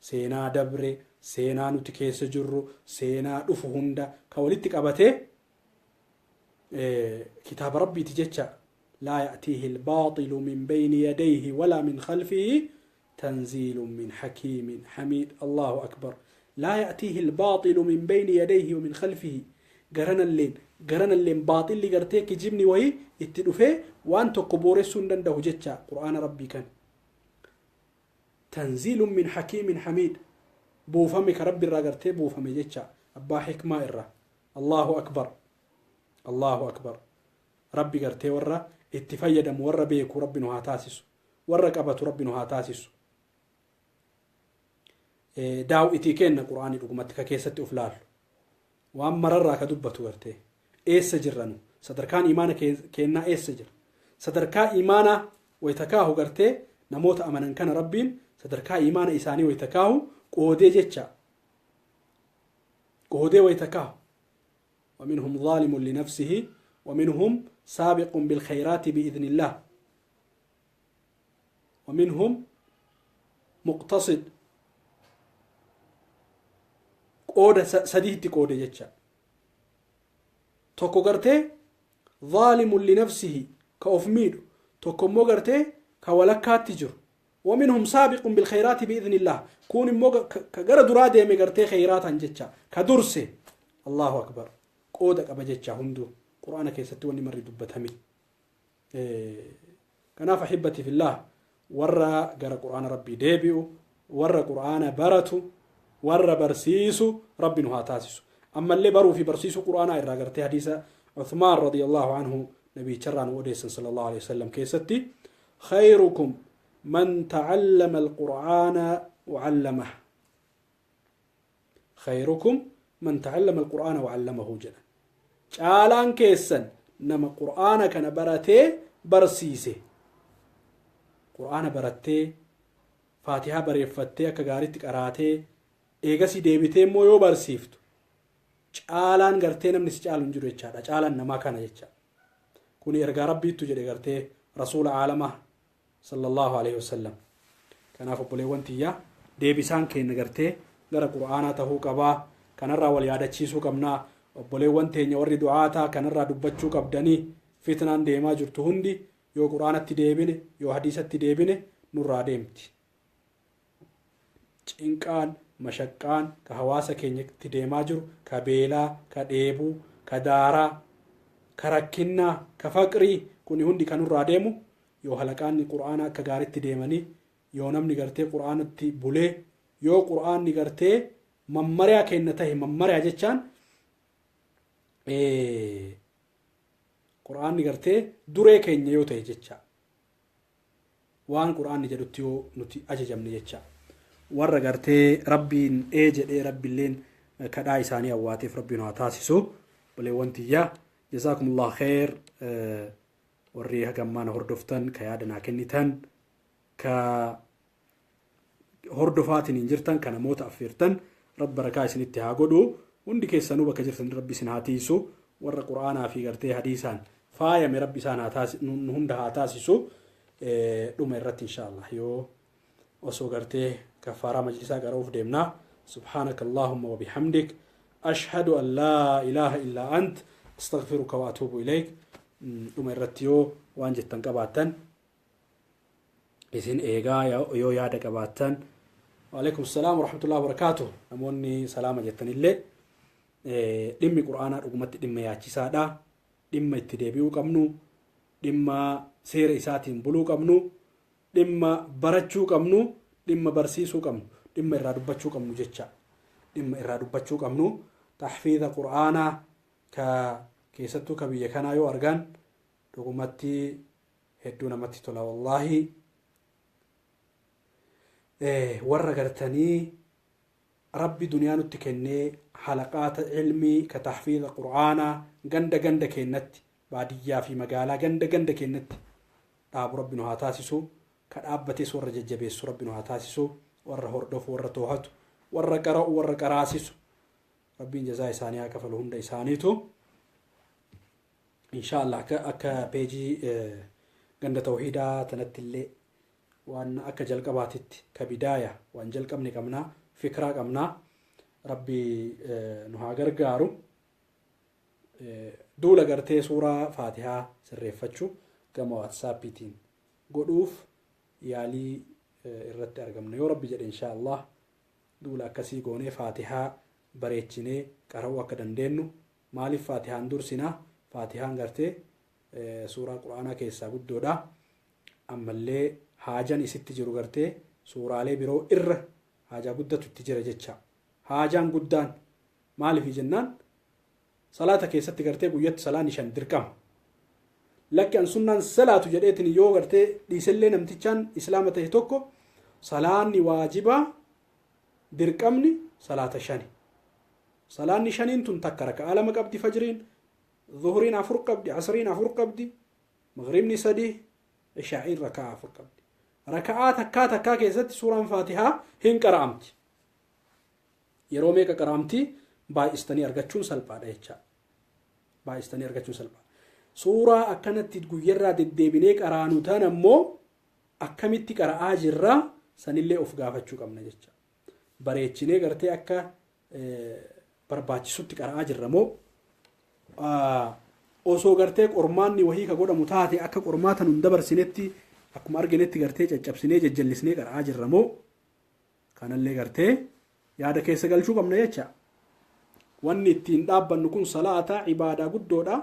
seenaa dabre seenaa nuti keessa jirru seenaa dhufu hunda ka walitti qabatee kitaaba rabbiiti jecha. laa ya'tiihi albaaxilu min bayni yadayhi walaa min khalfihi tanziilu min hakiimin hamiid. allahu akbar. laa ya'tiihi albaaxilu min bayni yadayhi wa min khalfihi garanalleen baaxilli gartee kijibni wayii itti dhufee waan tokko booressuu hin danda'u jecha qur'aana rabbii kan. تنزيل من حكيم حميد بوفمي كرب الراغرتي بوفمي جتشا أبا حكمة إرّا. الله أكبر الله أكبر. ربي غرتي ورّا اتفيد مورّا بيكو ربي نها تاسس ورّا كبت ربي نها تاسس. داو اتيكين قرآن لقمتك كيسة أفلال وأما رّا كدبتو غرتي إيس سجرانو صدركان إيمانا كينا إيس سجر صدركا إيمانا ويتكاهو غرتي نموت أمنا كان ربين sadarkaa iimaana isaanii waytakaahu qoodee jecha qoodee waytakaahu ومنهم ظالم لنفسه ومنهم سابق بالخيرات بإذن الله ومنهم مقتصد قودة سديهتي قودة جتشا توكو غرتي ظالم لنفسه كأفميد توكو مو غرتي كولكات تجر ومنهم سابق بالخيرات بإذن الله كون موغ كغرا درادي مغرتي خيرات انجچا كدرسه. الله اكبر. قودك ابجچا هندو قران كيستي وني مري دبتامي كنا فحبتي في الله ورا غرا قران ربي ديبيو ورا قران برتو ورا برسيسو ربي نها تاسسو. اما اللي برو في برسيسو قران ايرا غرتي حديث عثمان رضي الله عنه نبي شران وديس صلى الله عليه وسلم كيستي خيركم من تعلم القرآن وعلمه. خيركم من تعلم القرآن وعلمه جنا. جالان كيسن نما قرآن كان برته برسيسه. قرآن برته فاتحة بريفتة كغاريت قراته إيجاسي ديبته مو يو برسيفتو. جالان غرتي نم نسي جالون جرو يجادا. جالان نما كان يجا. كوني إرجع ربي تجري غرتي رسول عالمه صلى الله عليه وسلم. كان أفضل وانتيا ديبسان كين نغرتي غرا قرآنا تهو قبا كان را وليادتشيسو قمنا أبولي وانتي نوري دعاتا كان را دبچو قبدني فتنان ديما جرتو هندي yoo quraanatti deebine yoo hadiisatti deebine nurraa deemti. Cinqaan mashaqqaan ka hawaasa keenyatti deemaa jiru ka beelaa ka dheebuu ka daaraa ka rakkinnaa ka faqrii kuni hundi kan nurraa deemu yoo halaqaanni quraana akka gaaritti deemanii yoo namni gartee quraanatti bulee yoo quraanni gartee mammariyaa kenna tahe mammariyaa jechaan quraanni gartee duree keenya yoo ta'e jecha waan quraanni jedhutti yoo nuti ajajamne jecha warra gartee rabbiin jedhee rabbiilleen kadhaa isaanii awwaateef rabbiin haa taasisu buleewwan tiyyaa jazaakumullahu khair warri hagammaana hordoftan ka yaada naa kennitan ka hordofaatiin hin jirtan ka namoota affeertan rabbi barakaa isinitti haa godhu hundi keessanuu bakka jirtan rabbi isin haa tiisu warra quraanaa fi gartee hadiisaan faayame rabbi isaan hunda haa taasisu dhuma irratti inshallah yoo osoo gartee كفارة مجلسا قروف ديمنا سبحانك اللهم وبحمدك أشهد أن لا إله إلا أنت أستغفرك وأتوب إليك أمرتيو وانجت تنقباتن إذن إيغا يو يادا قباتن وعليكم السلام ورحمة الله وبركاته نموني سلامة جتن اللي دمي قرآن رقمت دمي ياتي سادا دمي اتدابيو قمنو دمي سير إساتين بلو قمنو دمي برچو قمنو dhimma barsiisuu qabnu dhimma irraa dubbachuu qabnu jecha dhimma irraa dubbachuu qabnu tahfiidha qur'aanaa ka keessattuu ka biyya kanaa yoo argan dhugumatti hedduu namatti tola wallaahi warra gartanii rabbi duniyaa nutti kennee halaqaata ilmii ka tahfiidha qur'aanaa ganda kennatti baadiyyaa fi magaalaa ganda kennatti dhaabu rabbi nu haa taasisu ka dhaabbates warra jajjabeessu rabbi nu haa taasisu warra hordofu warra toohatu warra qara'u warra qaraasisu rabbiin jazaa isaanii haa kafalu hunda isaaniitu inshallah akka peejii ganda tawhiidaa tanatti illee waan akka jalqabaatitti ka bidaaya waan jalqabne qabnaa fikraa qabnaa rabbi nu haa gargaaru duula gartee suuraa faatihaa sirreeffachuu gama waatsaappiitiin godhuuf yaalii irratti argamna yoo rabbi jedhe inshallah duula akkasii goonee faatihaa bareechinee qara'uu akka dandeenyu maaliif faatihaan dursinaa faatihaan gartee suuraa quraanaa keessaa guddoodha ammallee haajaan isitti jiru gartee suuraalee biroo irra haajaa guddatu itti jira jecha haajaan guddaan maaliif jennaan salaata keessatti gartee guyyatti salaanni 5 dirqama لكن سنن صلاة جديتني يو غرتي ديسلي نمتيچان اسلام ته توكو صلاني واجبا درقمني صلاة شاني صلاني شانين تن تكرك على مقبدي فجرين ظهرين افر قبدي عصرين افر قبدي مغربني سدي عشاءين ركعه افر قبدي ركعات هكا كيست سوره فاتحه هين قرامتي يرومي قرامتي باي استني ارغچون سلبا دايچا باي استني ارغچون سلبا suuraa akkanatti guyyarraa deddeebinee qaraanu tan ammoo akkamitti qara'aa jirra sanillee of gaafachuu qabna jecha bareechinee gartee akka barbaachisutti qara'aa jirra moo osoo gartee qormaanni wahii ka godhamu taate akka qormaatan hunda barsinetti akkuma arginetti gartee caccabsinee jajjallisnee qara'aa jirra moo kanallee gartee yaada keessa galchuu qabna jecha wanni ittiin dhaabbannu kun salaata ibaadaa guddoodha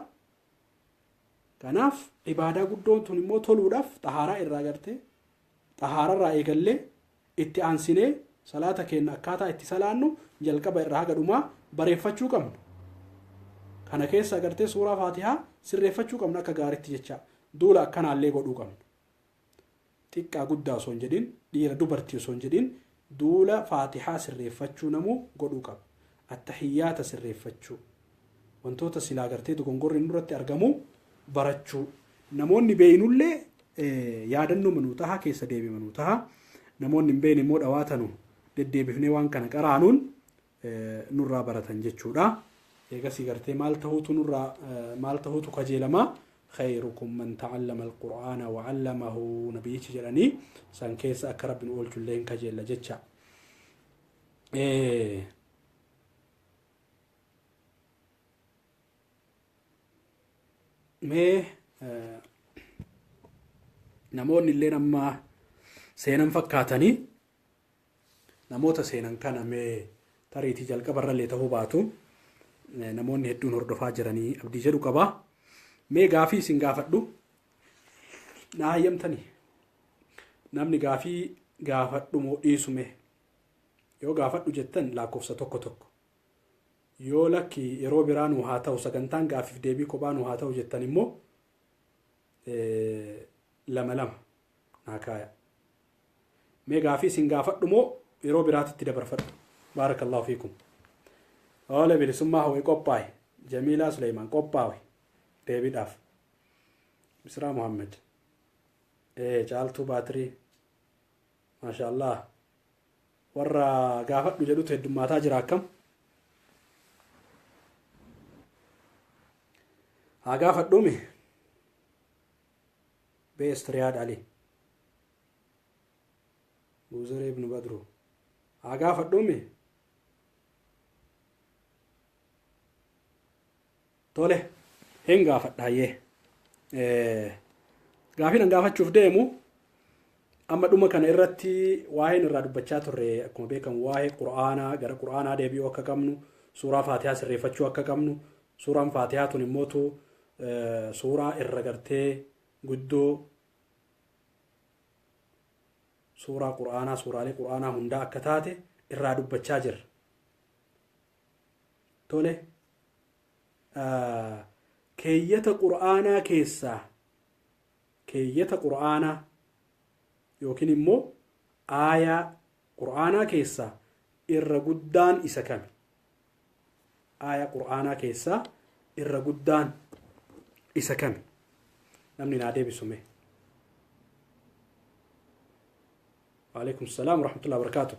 kanaaf ibaadaa guddoon tun immoo toluudhaaf xahaaraa irraa gartee xahaararraa eegallee itti aansinee salaata keenya akkaataa itti salaannu jalqaba irraa haga dhumaa bareeffachuu qabna kana keessa gartee suuraa faatihaa sirreeffachuu qabna akka gaaritti jecha duula akkanaallee godhuu qabna xiqqaa guddaa osoo hin jedhin dhiira dubartii osoo hin jedhin duula faatihaa sirreeffachuu namuu godhuu qaba attahiyyaata sirreeffachuu wantoota silaa gartee dogongorri nurratti argamu barachuu namoonni beeynullee yaadannoo manuu taha keessa deebi manuu taha namoonni hin beeyne immoo dhawaatanu deddeebifnee waan kana qaraanuun nurraa baratan jechuudha eegasii gartee maal tahuutu kajeelama خيركم من تعلم القرآن وعلمه نبيك جلني سان كيس أكرب من أول جلين كجيل جتشا مه namoonni illee amma seenan fakkaatanii namoota seenan kana mee tariitii jalqabarrallee ta'uu baatu namoonni hedduun hordofaa jiranii abdii jedhu qaba. Mee gaafii isin gaafadhu naa hayyamtanii namni gaafii gaafadhu moo dhiisume yoo gaafadhu jettan lakkoofsa tokko tokko yoo lakki yeroo biraa nu haa ta'u sagantaan gaafiif deebii kophaa nu haa ta'u jettan immoo lama lama naa kaaya. Mee gaafii isin gaafadhu moo yeroo biraatitti dabarfadhu. Baarakallahu fiikum. Oole bilisummaa hawwii qophaa'e Jamiilaa Suleymaan qophaa'e deebiidhaaf. Bisraa Muhammad caaltuu baatirii maashaallah warra gaafadhu jedhutu heddummaataa jira akkam. haa gaafadhuumi beest Riyaad Ali Buuzaree ibnu Badru haa gaafadhuumi. Tole hin gaafadhaayyee gaafiin an gaafachuuf deemu amma dhuma kana irratti waa'een irraa dubbachaa turre akkuma beekamu waa'ee qur'aanaa gara qur'aanaa deebi'uu akka qabnu suuraa faatihaa sirreeffachuu akka qabnu suuraan faatihaa tun immootu suuraa irra gartee guddoo suuraa qur'aanaa suuraalee qur'aanaa hundaa akka taate irraa dubbachaa jirra. Tole keeyyata qur'aanaa keessaa keeyyata qur'aanaa yookiin immoo aayaa qur'aanaa keessaa irra guddaan isa kami? Aayaa qur'aanaa keessaa irra guddaan isa kami? namni naa deebisume. Waalaikum salaam wa rahmatullahi wa barakatuh.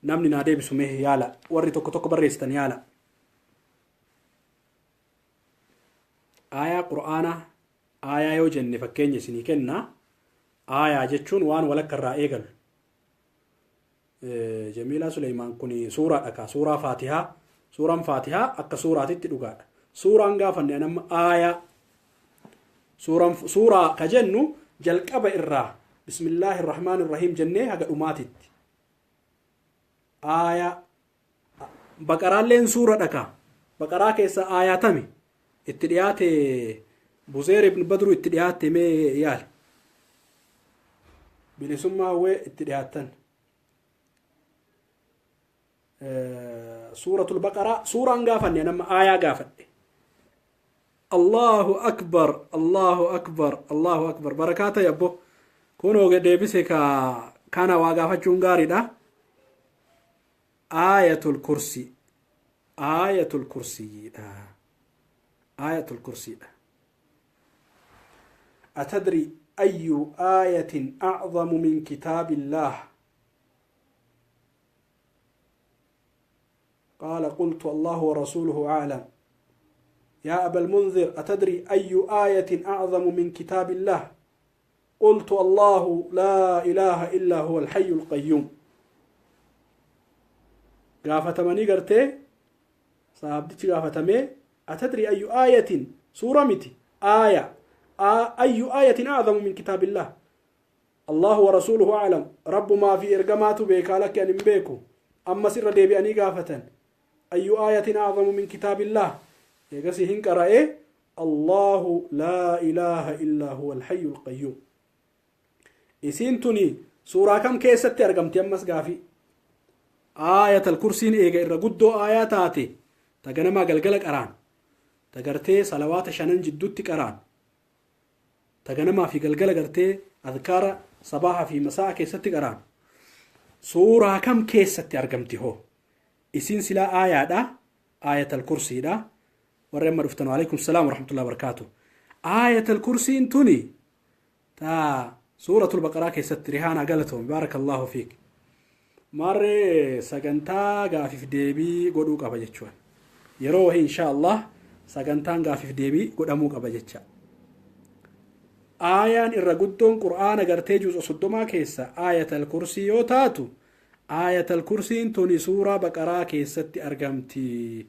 namni naa deebisume yaala warri tokko tokko barreessitan yaala. Aayaa qur'aanaa aayaa yoo jenne fakkeenya isinii kenna. Aayaa jechuun waan walakka irraa eegalu. Jamiilaa Suleymaan kun suuraa dhakaa suuraa faatihaa suuraan faatihaa akka suuraatitti dhugaadha. Suuraan gaafanne nama aayaa suuraa ka jennu jalqaba irraa bismillahir rahmaanir rahiim jennee haga dhumaatitti. Aayaa baqaraalleen suura dhakaa baqaraa keessa aayaa tami itti dhiyaate Buzeer ibn Badru itti dhiyaate mee yaali bilisummaa wee itti dhiyaatan suuratul baqaraa suuraan gaafanne nama aayaa gaafadhe. Allahu akbar Allahu akbar Allahu akbar barakaata yabbo kunoo deebise kana waa gaafachuun gaariidha. Aayatul kursi aayatul kursiidha aayatul kursiidha. أتدري أي آية أعظم من كتاب الله؟ قال قلت الله ورسوله أعلم. يا أبا المنذر أتدري أي آية أعظم من كتاب الله؟ قلت الله لا إله إلا هو الحي القيوم. قافة مني قرتي صاحبتي قافة مي أتدري أي آية سورة متي آية أي آية أعظم من كتاب الله؟ الله ورسوله أعلم. رب ما في إرقامات بيكالك أن بيكو أما سر دي بأني قافة أي آية أعظم من كتاب الله؟ يقسي هنك رأي الله لا إله إلا هو الحي القيوم. إسينتني سورة كم كيست أرقمت يمس قافي آية الكرسين إيقا إرى قدو آياتاتي تقنما قلقلك أران تقرتي صلوات شنن جدوتك أران تجنما في قلقلة قرتي أذكار صباحا في مساء كيستي قران سورة كم كيستي أرقمتي هو إسين سلا آية دا آية الكرسي دا ورمى رفتنا عليكم السلام ورحمة الله وبركاته. آية الكرسي انتوني تا سورة البقرة كيستي رهانا قالتهم بارك الله فيك مرة سجنتا قافي في ديبي قدوك أبجتشوان يروه إن شاء الله سجنتا قافي في ديبي قداموك أبجتشوان. آيان الرقدون قرآن قرتي جزء صدما كيسا آية الكرسي يوتاتو آية الكرسي انتوني سورة بقرا كيستي أرقمتي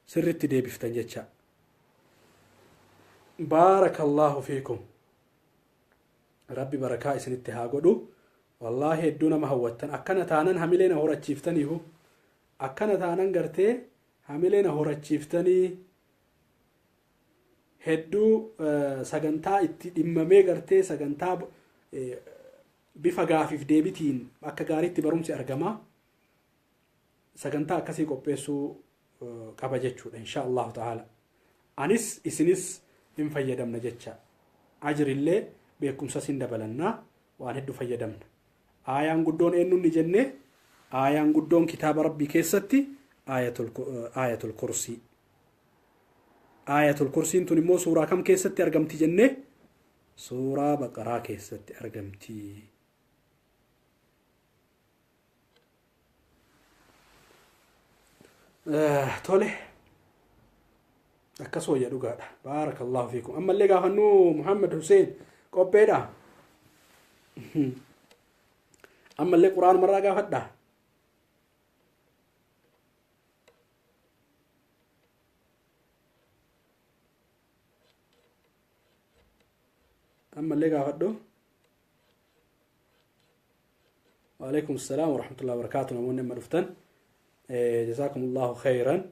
سرتي دي بفتنجتشا. بارك الله فيكم rabbi barakaa isinitti haa godhu wallaahi hedduu nama hawwattan akkana taanan hamileena horachiiftaniihu akkana taanan gartee hamileena horachiiftanii hedduu sagantaa itti dhimmamee gartee sagantaa bifa gaafiif deebitiin akka gaariitti barumsi argama sagantaa akkasii qopheessuu qaba jechuudha insha Allahu ta'ala anis isinis hin fayyadamna jecha ajrillee beekumsa sin dabalanna waan hedduu fayyadamna aayaan guddoon eenyuun ni jenne aayaan guddoon kitaaba rabbii keessatti aayatul kursii aayatul kursiin tun immoo suuraa kam keessatti argamti jenne suuraa baqaraa keessatti argamti tole akkasoo jedhu gaadha baarakallahu fiikum ammallee gaafannu Muhammad Hussein qopheedha ammallee quraan marraa gaafadha أما اللي قاعد وعليكم السلام ورحمة الله وبركاته نمون نما دفتن جزاكم الله خيرا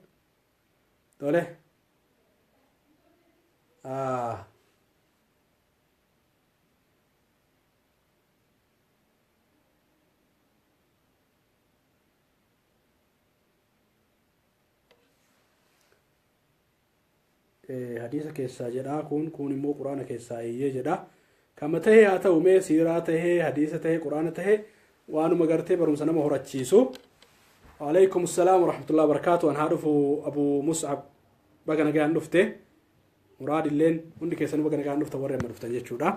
دوله حديثة كيسا جدا كون مو قرآن كيسا إيه جدا كما تهي آتا ومي سيرا تهي حديثة تهي قرآن تهي وانو مغرتي برمسانا مهورة چيسو وعليكم السلام ورحمة الله وبركاته وان هارفو أبو مصعب بغانا غان نفته مراد اللين وندي كيسانو بغانا غان نفته ورم نفته جيچو دا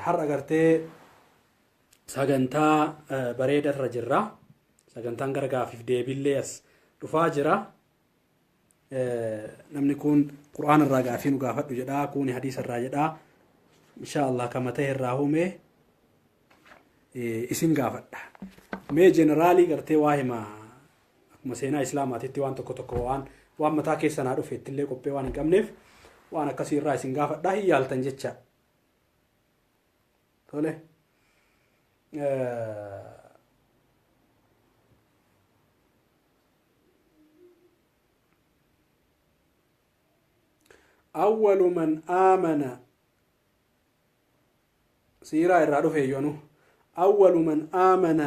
حر اغرتي ساغنتا بريدة رجرة ساغنتا نغرغا في ديبيليس رفاجرة namni kun qur'aan irraa gaafii nu gaafadhu jedha kun hadiisa irraa jedha insha Allah kama ta'e irraa hume isin gaafadha mee generally gartee waa hima akkuma seenaa islaamaatitti waan tokko waan mataa keessa naa dhufe illee qophee waan hin qabneef waan akkasii irraa isin gaafadha hin yaaltan jecha tole أول من آمن سيرا الرادو في يونو أول من آمن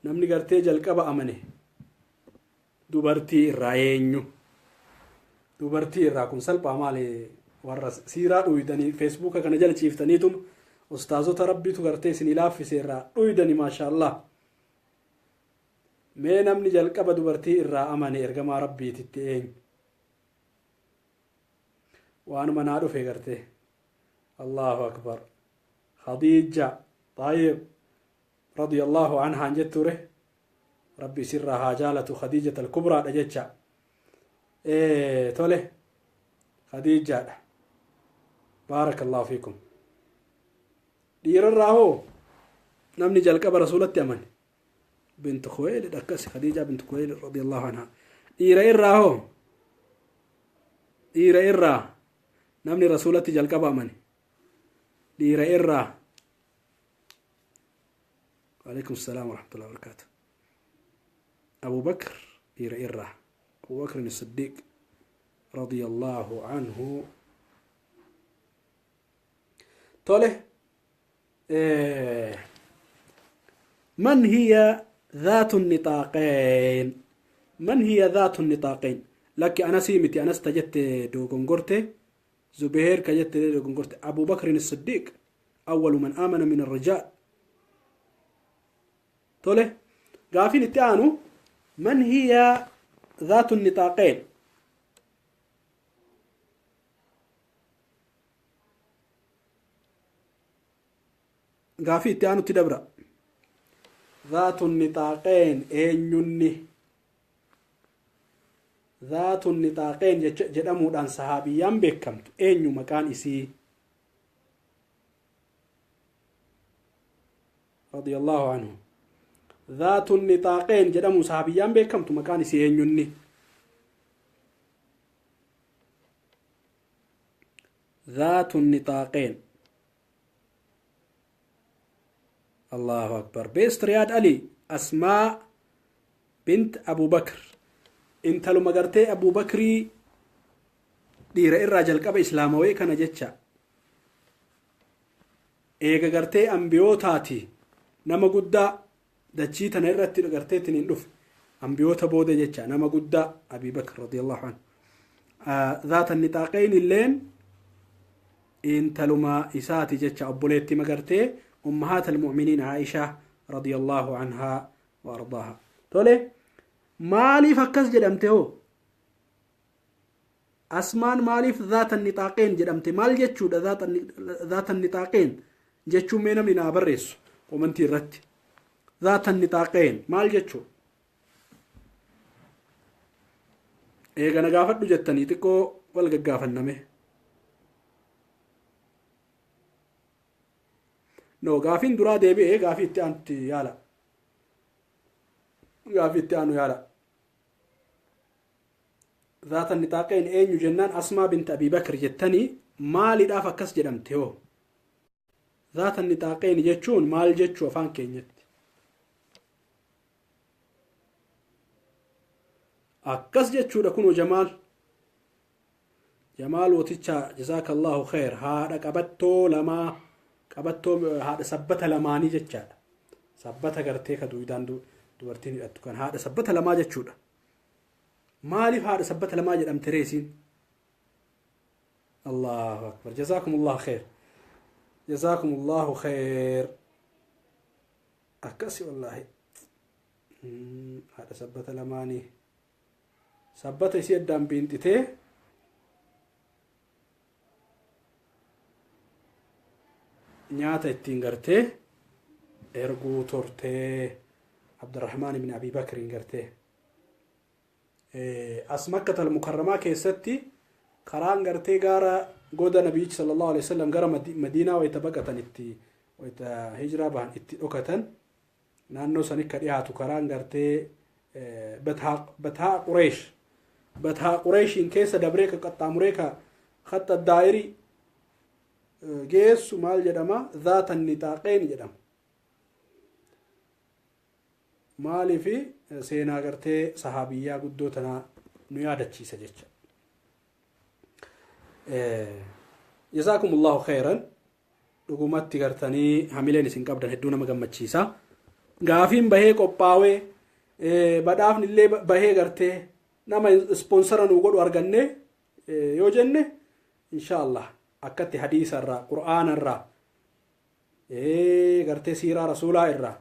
نمني قرتي جلقبا أمني دوبرتي الرأينيو دوبرتي الرأكم سلبا مالي ورس سيرا ويدني فيسبوك كان جل شيفتنيتم أستاذو تربي تقرتي سنلاف في سيرا ويدني ما شاء الله ما نمني جلقبا دوبرتي الرأ أمني إرقما ربي تتئين وأنا ما نعرف هيكرته الله أكبر خديجة طيب رضي الله عنها عن جتوره ربي سرها جالة خديجة الكبرى أجتشا توله خديجة بارك الله فيكم دير الراهو نمني جلك برسولة أمن بنت خويلد أكس خديجة بنت خويلد رضي الله عنها دير الراهو دير الراه نمني رسولتي جلقبا مني دير إرّا وعليكم السلام ورحمة الله وبركاته أبو بكر دير إرّا أبو بكر الصديق رضي الله عنه طوله من هي ذات النطاقين من هي ذات النطاقين لك أنا سيمتي أنا استجدت دوغنغورتي زبير كجت دوغنغورتي أبو بكر الصديق أول من آمن من الرجال توله قافين التانو من هي ذات النطاقين قافين التانو تدبرا ذات النطاقين أينيني ذات النطاقين جدمودان صحابيان بكمت أينيو مكان إسي رضي الله عنه ذات النطاقين جدمو صحابيان بكمت مكان إسي أينيوني ذات النطاقين. الله أكبر. بيست رياض علي أسماء بنت أبو بكر. انت لما قرتي أبو بكري دير الرجل قبل إسلاموي كان جتشا إيجا قرتي أنبيوتاتي نما قدا دجيتا نيرتي قرتي تنين أنبيوتا بودا جتشا نما قدا أبي بكر رضي الله عنه. ذات النطاقين اللين انت لما إساتي جتشا أبوليتي مقرتي أمهات المؤمنين عائشة رضي الله عنها وأرضاها. تولي مالي فكس جدمته أسمان مالف ذات النطاقين جدمته مال جتشو ذات النطاقين جتشو مينا من أبرس ومنتي رت ذات النطاقين مال جتشو إيه أنا قافت جتني تكو والقا قافت نمه نو قافين درا ديبي إيه قافي تانتي يالا قافي تانو يالا. ذات النطاقين أين جنان أسماء بنت أبي بكر جتني مالي دافا كس جدمته ذات النطاقين جتشون مال جتشو فان كينيت أكس جتشو لكونو جمال وتيتشا جزاك الله خير. هذا قبطو لما قبطو هذا سبت لماني جتشا سبت قرتي كدويدان دوبرتين أتكن هذا سبت لما جتشو مالي هذا سبت لما جدم تريسين. الله أكبر. جزاكم الله خير جزاكم الله خير. أكسي والله هذا سبت لماني سبت يسير دام بنتي نياتا التنغرتي ارغو تورتي عبد الرحمن بن أبي بكر انغرتي أسمكة المكرمة كيستي كران غرتي غارة قود نبي صلى الله عليه وسلم غارة مدينة ويتبقى نتي ويتا هجرة بان اتي اوكتن نانو سنكا ديهاتو كران غرتي بتها قريش إن كيس دبريكا قطع مريكا خط الدائري جيس مال جدما ذات النطاقين جدم مالي في سينا غرتي صحابية قدوتنا نيادة چيسة جيسة. جزاكم الله خيرا. لقومات تغرتني حميلين سن قبضا هدونا مقامة چيسة غافين بهي قباوي بدافن اللي بهي غرتي نما سبونسرا نوغد وارغني يوجني إن شاء الله أكتي حديث الرا قرآن الرا غرتي سيرا رسولا الرا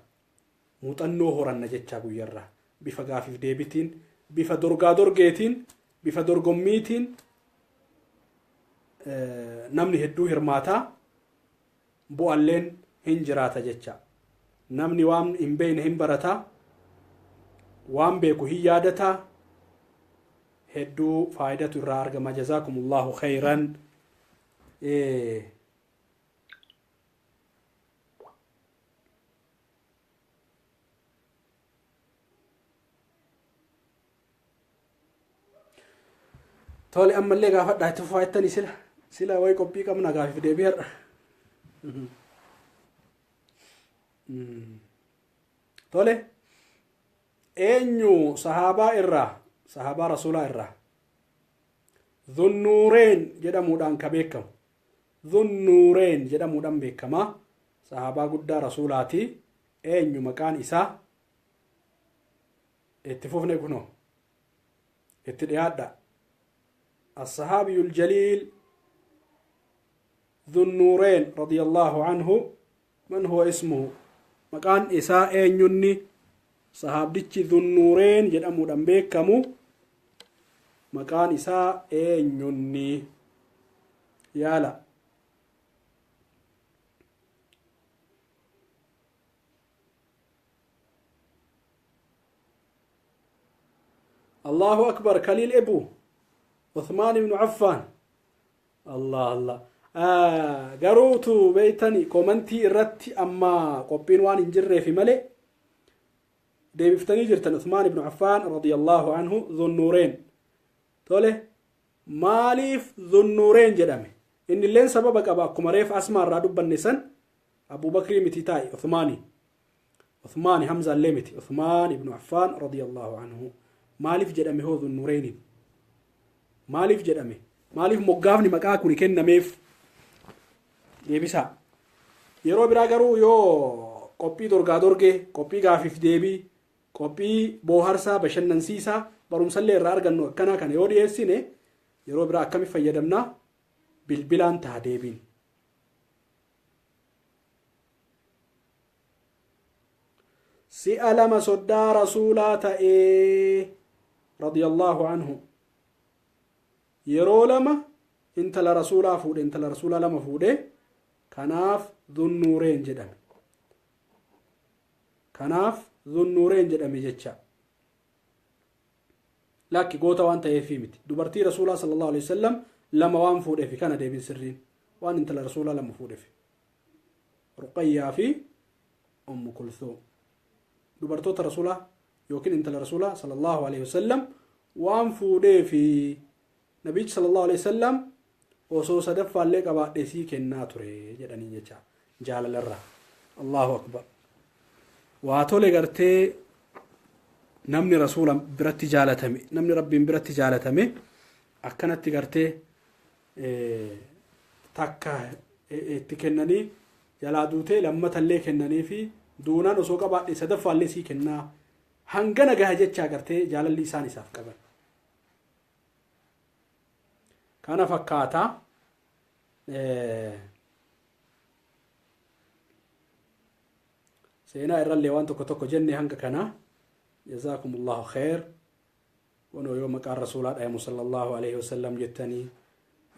muuxannoo horanna jechaa guyyarraa bifa gaafiif deebitiin bifa dorgaa dorgeetiin bifa dorgommiitiin namni hedduu hirmaataa bu'alleen hin jiraata jecha namni waan hin beekne hin barataa waan beeku hin yaadataa hedduu faayidatu irraa argama. jazaakumullahu khayran. تولي أما اللي قافت ده تفايتني سلا ويكو بيكا من قافي في ديبير. تولي أنيو صحابة رسول إرّا ذو النورين جدا مودان كبيكم ذو النورين جدا مودان بيكما صحابة قد رسولاتي أنيو مكان إسا اتفوف نيكونو اتدياد الصحابي الجليل ذو النورين رضي الله عنه من هو اسمه مكان إساء أنيوني صحابتي ذو النورين جدامو دنبيكمو مكان إساء أنيوني يالا الله أكبر. كليل أبو عثمان بن عفان. الله قروتو بيتني كومنتي الرتي أما قبين وان انجره في ملئ دي بفتني جرتن عثمان بن عفان رضي الله عنه ذو النورين. تولي ماليف ذو النورين جدامي inni illeen sababa qaba akkuma reef asmaa irraa dubbanne san abubakrii miti taa'i uthmaani hamza illee miti uthmaan ibnu affaan radiyallahu anhu maaliif jedhame hoo dhunnureyn maaliif jedhame maaliif moggaafni maqaa kun kennameef deebisaa yeroo biraa garuu yoo qophii dorgaa dorgee qophii gaafiif deebii qophii booharsaa bashannansiisaa barumsallee irraa argannu akkana kana yoo dhiyeessine yeroo biraa akkamitti fayyadamna bilbilaan ta'a deebiin si'a lama soddaa rasuulaa ta'ee radiyallahu anhu yeroo lama intala rasuulaa fuudhe intala rasuulaa lama fuudhe kanaaf dhunnuureen jedhame kanaaf dhunnuureen jedhame jecha lakki goota waan ta'eefii miti dubartii rasuulaa sallallahu alaihi wasallam lama waan fuudheef kana deebin sirriin waan intala rasuulaa lama fuudheef ruqayyaa fi ummu kulthum dubartoota rasuulaa yookiin intala rasuulaa sallallahu alaihi wasallam waan fuudheef nabichi sallallahu alaihi wasallam osoo sadaffaallee qabaadhee sii kennaa ture jedhanii jecha jaalalarraa allahu akbar waa tole gartee namni rasuula biratti jaalatame namni rabbiin biratti jaalatame akkanatti gartee takka itti kennanii jalaa duutee lammatallee kennanii fi duunaan osoo qabaadhee sadaffaallee sii kennaa hangana gaha jechaa gartee jaalalli isaan isaaf qaban kana fakkaata seenaa irrallee waan tokko tokko jenne hanga kana jazakumullahu khair wono yoo maqaan rasuulaa dhayamu sallallahu alaihi wasallam jettanii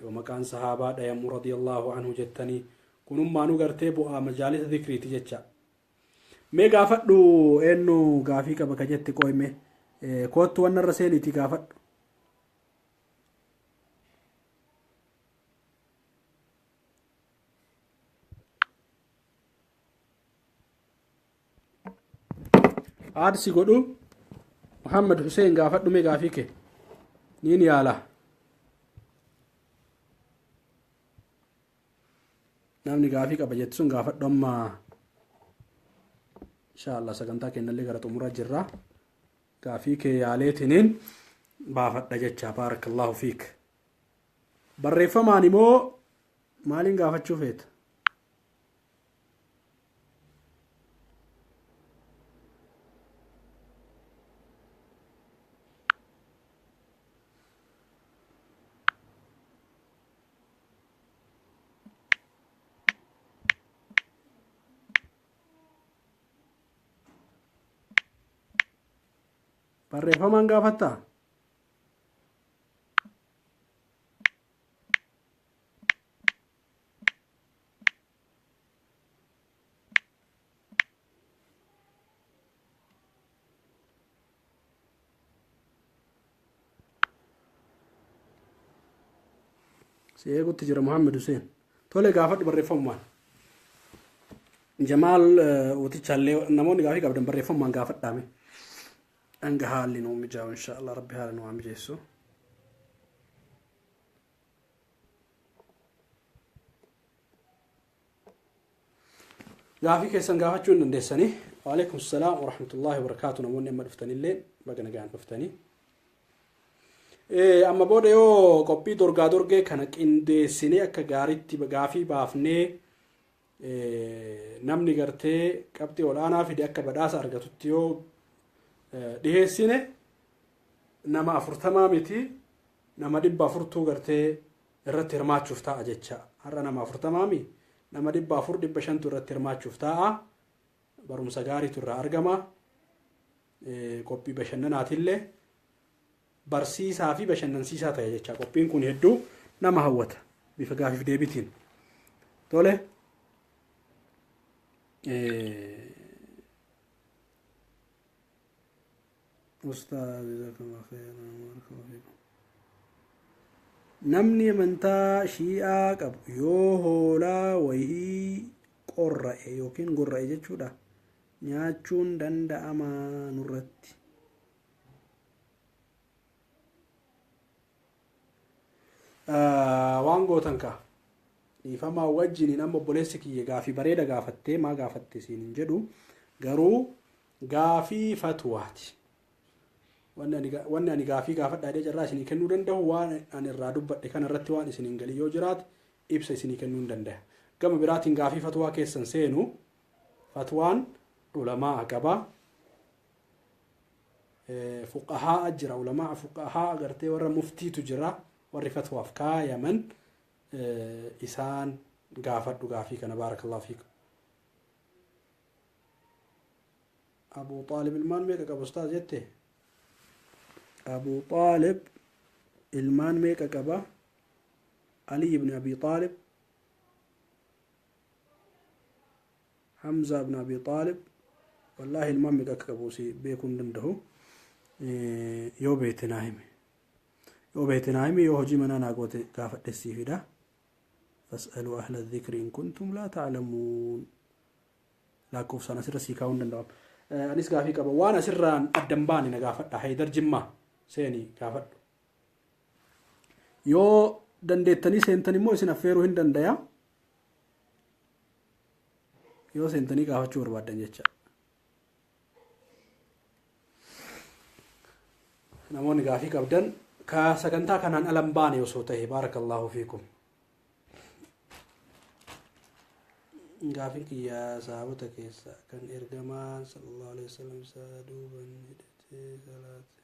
yoo maqaan sahaabaa dhayamu radiyallahu anhu jettanii kunummaanu gartee bu'aa majaalisa dhikriiti jecha mee gaafadhu eenyu gaafii qaba ka jetti qoyme koottu wannarra seeniiti gaafadhu aadsi godhu muhammad hussein gaafadhu mee gaafii kee niin yaala namni gaafii qaba jetti sun gaafadhu amma inshallah sagantaa kennallee gara xumuraa jirra gaafii kee yaaleetiniin baafadha jecha baarakallahu fiik barreeffamaan immoo maaliin gaafachuu feeta barreeffamaan gaafatta si eegutti jira muhammad hussein tole gaafadhu barreeffamumaan jamaal utichaallee namoonni gaafii qabdan barreeffamumaan gaafadhaame hanga haalli nuu mijaa'u insha Allah rabbi haala nuu mijeessu gaafii keessan gaafachuu hin dandeessanii waalaikum salaam wa rahmatullahi wa barakaatu namoonni amma dhuftanillee baga nagaan dhuftanii amma booda yoo qophii dorgaa dorgee kana qindeessinee akka gaariitti gaafii baafnee namni gartee qabxii olaanaa fide akka badhaasa argatutti yoo dhiheessine nama 40 miti nama 400 gartee irratti hirmaachuuf ta'a jecha har'a nama 40 mi nama 400 500 irratti hirmaachuuf ta'a barumsa gaariitu irraa argama qophii bashannanaatillee barsiisaa fi bashannansiisaa ta'e jecha qophiin kun hedduu nama hawwata bifa gaafiif deebitiin tole ustaaz jazakallahu khairan barakallahu fiikum namni amantaa shi'aa qabu yoo hoolaa wayii qorra'e yookiin gorra'e jechuudha nyaachuun danda'ama nurratti waan gootan ka dhiifamaa wajjiniin amma obboleessi kiyya gaafii bareeda gaafattee maa gaafatte siin hin jedhu garuu gaafii fatwaati. Wanni ani gaafii gaafadhaa jedhee carraa isinii kennuu danda'u waan ani irraa dubbadhe kanarratti waan isin hin galin yoo jiraate ibsa isinii kennuu hin danda'a. Gama biraatiin gaafii fatwaa keessan seenu fatwaan ulamaa qaba. Fuqahaa jira, ulamaa fuqahaa agartee warra muftiitu jira, warri fatwaaf kaayaman isaan gaafadhu gaafii kana. Baarakallahu fiikum. Abu Xaalib ilmaan meeqa qaba ustaaz jette? Abu Xaalib ilmaan meeqa qaba? Ali ibn Abi Xaalib, Hamza ibn Abi Xaalib. Wallahi ilmaan meeqa qabu si beekuu hin danda'u. Yoo beektinaa himi yoo hojii manaa naa goote gaafadhessiifidha. Fas'aluu ahla dhikri in kuntum laa ta'lamuun. Lakkoofsaan asirra sii kaa'uu hin danda'amu. Anis gaafii qaba. Waan asirraan addan baane na gaafadha. Haydar Jimmaa seenii gaafadhu. Yoo dandeettanii seentan immoo isin affeeruu hin dandaya. Yoo seentanii gaafachuu barbaaddan jecha. Namoonni gaafii qabdan ka sagantaa kanaan alan baane osoo ta'e. Baarakallahu fiikum. Gaafii kiyyaa sahabota keessa kan ergamaan sallallahu alaihi wasallam isaa duuban hidhatee salaate.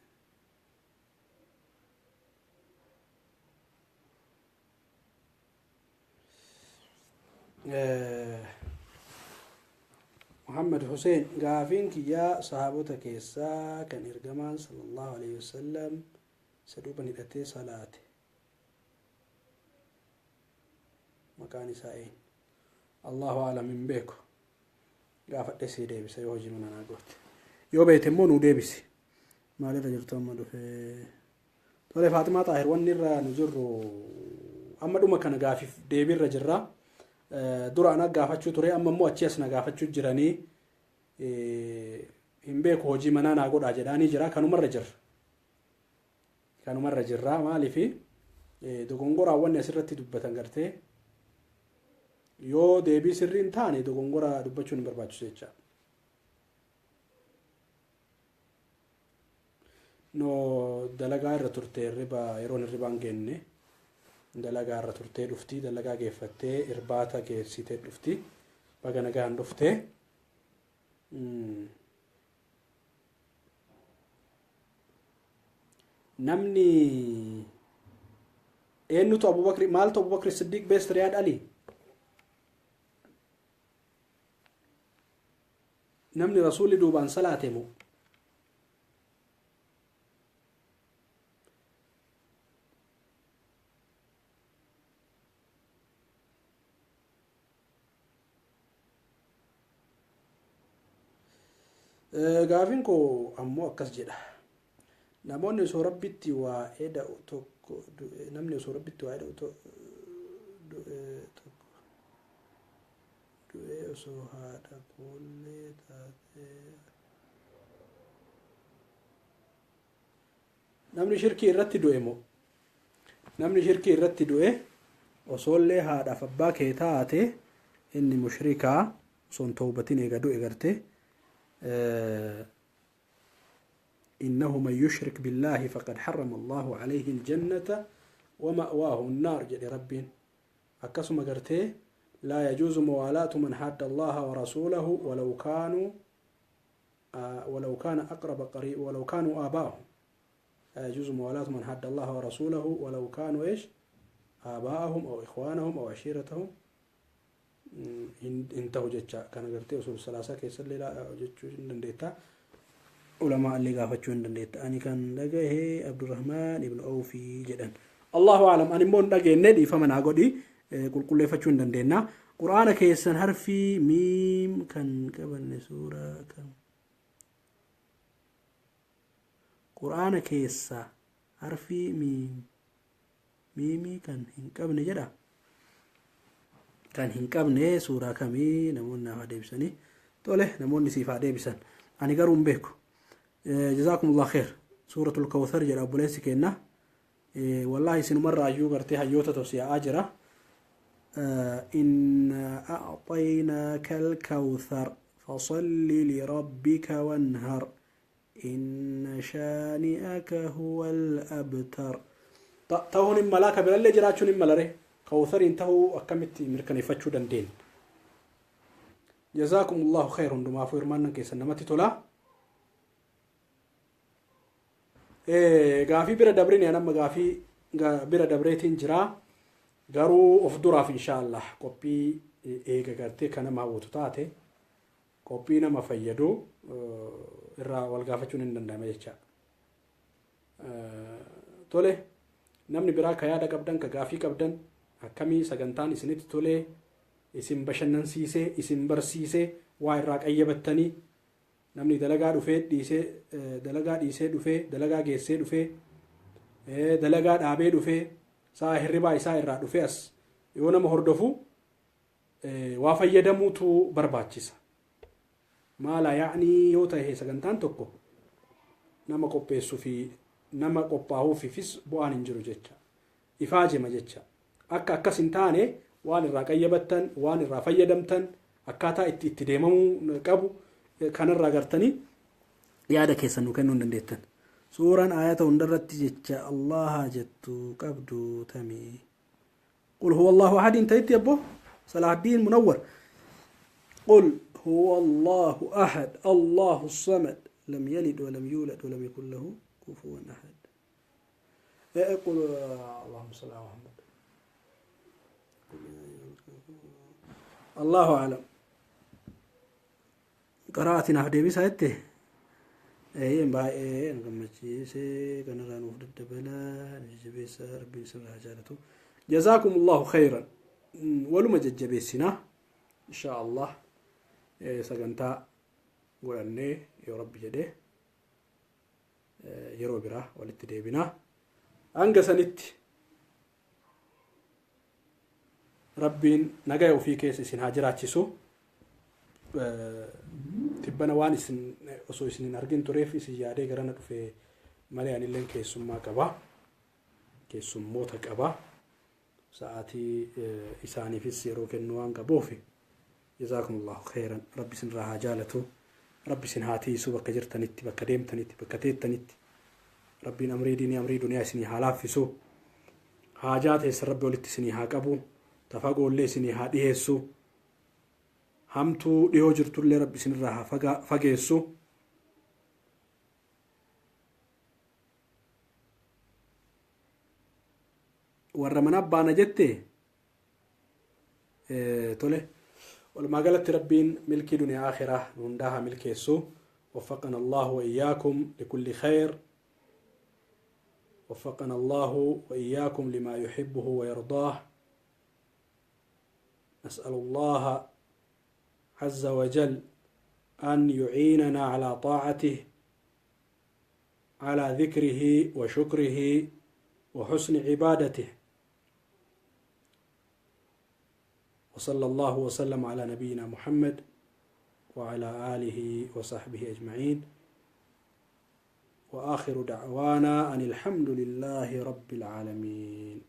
Muhammad Hussein gaafiin kiyyaa sahabota keessaa kan ergamaan sallallahu alaihi wasallam isa duuban hidhatee salaate maqaan isaa eenyu? Allahu a'lam, hin beeku. Gaafadhe sii deebisa yoo hojii mana naa goote. Yoo beekte immoo nuu deebisi. Maalirra jirtu amma dhufee? Tole Faatimaa Xaahir, wanni irra nu jirru amma dhuma kana gaafiif deebirra jirra. Dura ana gaafachuu ture, amma immoo achi as na gaafachuu jiranii hin beeku hojii manaa naa godhaa jedhaanii jira. Kanumarra jirra. Maaliifi dogongoraa wanni asirratti dubbatan gartee yoo deebii sirrii hin taane dogongoraa dubbachuun hin barbaachisu jecha. No dalagaa irra turtee yeroon hirribaan geenne dalagaa irra turtee dhufti, dalagaa geeffattee irbaata geessitee dhufti, baga nagaan dhuftee namni eenyutu Abubakri maaltu Abubakri Siddiq beest Riyaad Ali? namni rasuulli duubaan salaate moo? Gaafiin koo ammoo akkas jedha. Namoonni osoo rabbitti waa eda'u tokko namni osoo rabbitti waa eda'u tokko du'ee osoo haadha boollee taatee namni shirkii irratti du'e moo? Namni shirkii irratti du'e osoollee haadhaaf abbaa kee taate inni mushrikaa osoo hin tawbatin eega du'e gartee إنه من يشرك بالله فقد حرم الله عليه الجنة ومأواه النار جل ربين أكسم قرته لا يجوز موالاة من حاد الله ورسوله ولو كان أقرب قريب ولو كانوا آباءهم. لا يجوز موالاة من حاد الله ورسوله ولو كانوا إيش آباءهم أو إخوانهم أو عشيرتهم. انتهوا جتشا كان قرته رسول الثلاثة كيسر لي لا جتشو دنديتا علماء اللي قافتشون دنديتا أني كان لقيه عبد الرحمن ابن أوفي جدا الله أعلم أني مون لقيه ندي فمن أقولي كل فتشون دندينا قرآن كيسن حرفي ميم كان قبل سورة كان قرآن كيسا حرفي ميمي كان قبل جدا كان هنقبني سورة كمي نمونا فاديبسني توله نموني سيفا ديبسن أني قروم بيكو جزاكم الله خير. سورة الكوثر جل أبو ليس كينا والله سن مرة أيو قرتي هيوتا توسيا أجرة إنا أعطيناك الكوثر فصل لربك وانهر إن شانئك هو الأبتر. تهون الملاك بالله جراتشون الملاره كوثر انتهو أكمت مركني فتشو دندين. جزاكم الله خير عندما فيرمان كيس نمتي تولا. غافي بير دبرين أنا مغافي بير دبريتين جرا غارو أفدورا إن شاء الله كوبي غارتي كان ما وتوتاتي كوبي نما فيدو إرا والغافتشون النندامة يجا تولي namni biraa ka yaada qabdan ka gaafii qabdan akkamii sagantaan isinitti tolee isin bashannansiisee isin barsiisee waa irraa qayyabattanii namni dalagaa dhiisee dhufee dalagaa geessee dhufee dalagaa dhaabee dhufee saa hirribaa isaa irraa dhufee as yoo nama hordofu waa fayyadamuutu barbaachisa. Maala yaa'anii yoo ta'e sagantaan tokko nama qopheessuu fi nama qophaa'uufis bu'aan hin jiru jecha ifaajema jecha akka akkas hin taane waan irraa qayyabattan waan irraa fayyadamtan akkaataa itti deemamuu qabu kanarraa gartanii yaada keessan nu kennuu dandeettan. Suuraan ayata hundarratti jecha Allah jettu qabdu tamii qul huwa Allahu ahad intayti abbo Salahuddin Munawwar qul huwa Allahu ahad Allahu samad lam yalid wa lam yulad wa lam yakul lahu كفوا أحد. يقول اللهم صل على محمد. الله أعلم. قرأتنا هدي بساعته. باي نقمتشيسي كان رانو في الدبلة نجيبي سار بيسر حاجاته. جزاكم الله خيرا. ولو ما ججبيسنا إن شاء الله سجنتا قولني يا رب جده. yeroo biraa walitti deebinaa hanga sanitti rabbiin nagaa ofii keessa isin haa jiraachisu. Tibbana waan isin osoo isin hin argin tureef isin yaadee garana dhufee malee anilleen keessummaa qaba keessummoota qaba sa'aatii isaaniifis yeroo kennuu waan qabuuf jazaakumullahu khairan. Rabbi isin irraa haa jaalatu. ربي سنهاتي سوبك جرتنيتي بك ديمتنيتي بك تيتنيتي ربي أمري ديني أمري دنيا سني حلاف في سو حاجات هس ربي ولت سني هاكبو تفاقو اللي سني هادي هسو همتو ديو جرتو اللي ربي سني راها فاقي هسو ورمنا بانا جتي تولي ولما قالت ربين ملكي دنيا آخرة ننداها ملكي يسو وفقنا الله وإياكم لكل خير وفقنا الله وإياكم لما يحبه ويرضاه. نسأل الله عز وجل أن يعيننا على طاعته على ذكره وشكره وحسن عبادته. وصلى الله وسلم على نبينا محمد وعلى آله وصحبه أجمعين وآخر دعوانا أن الحمد لله رب العالمين.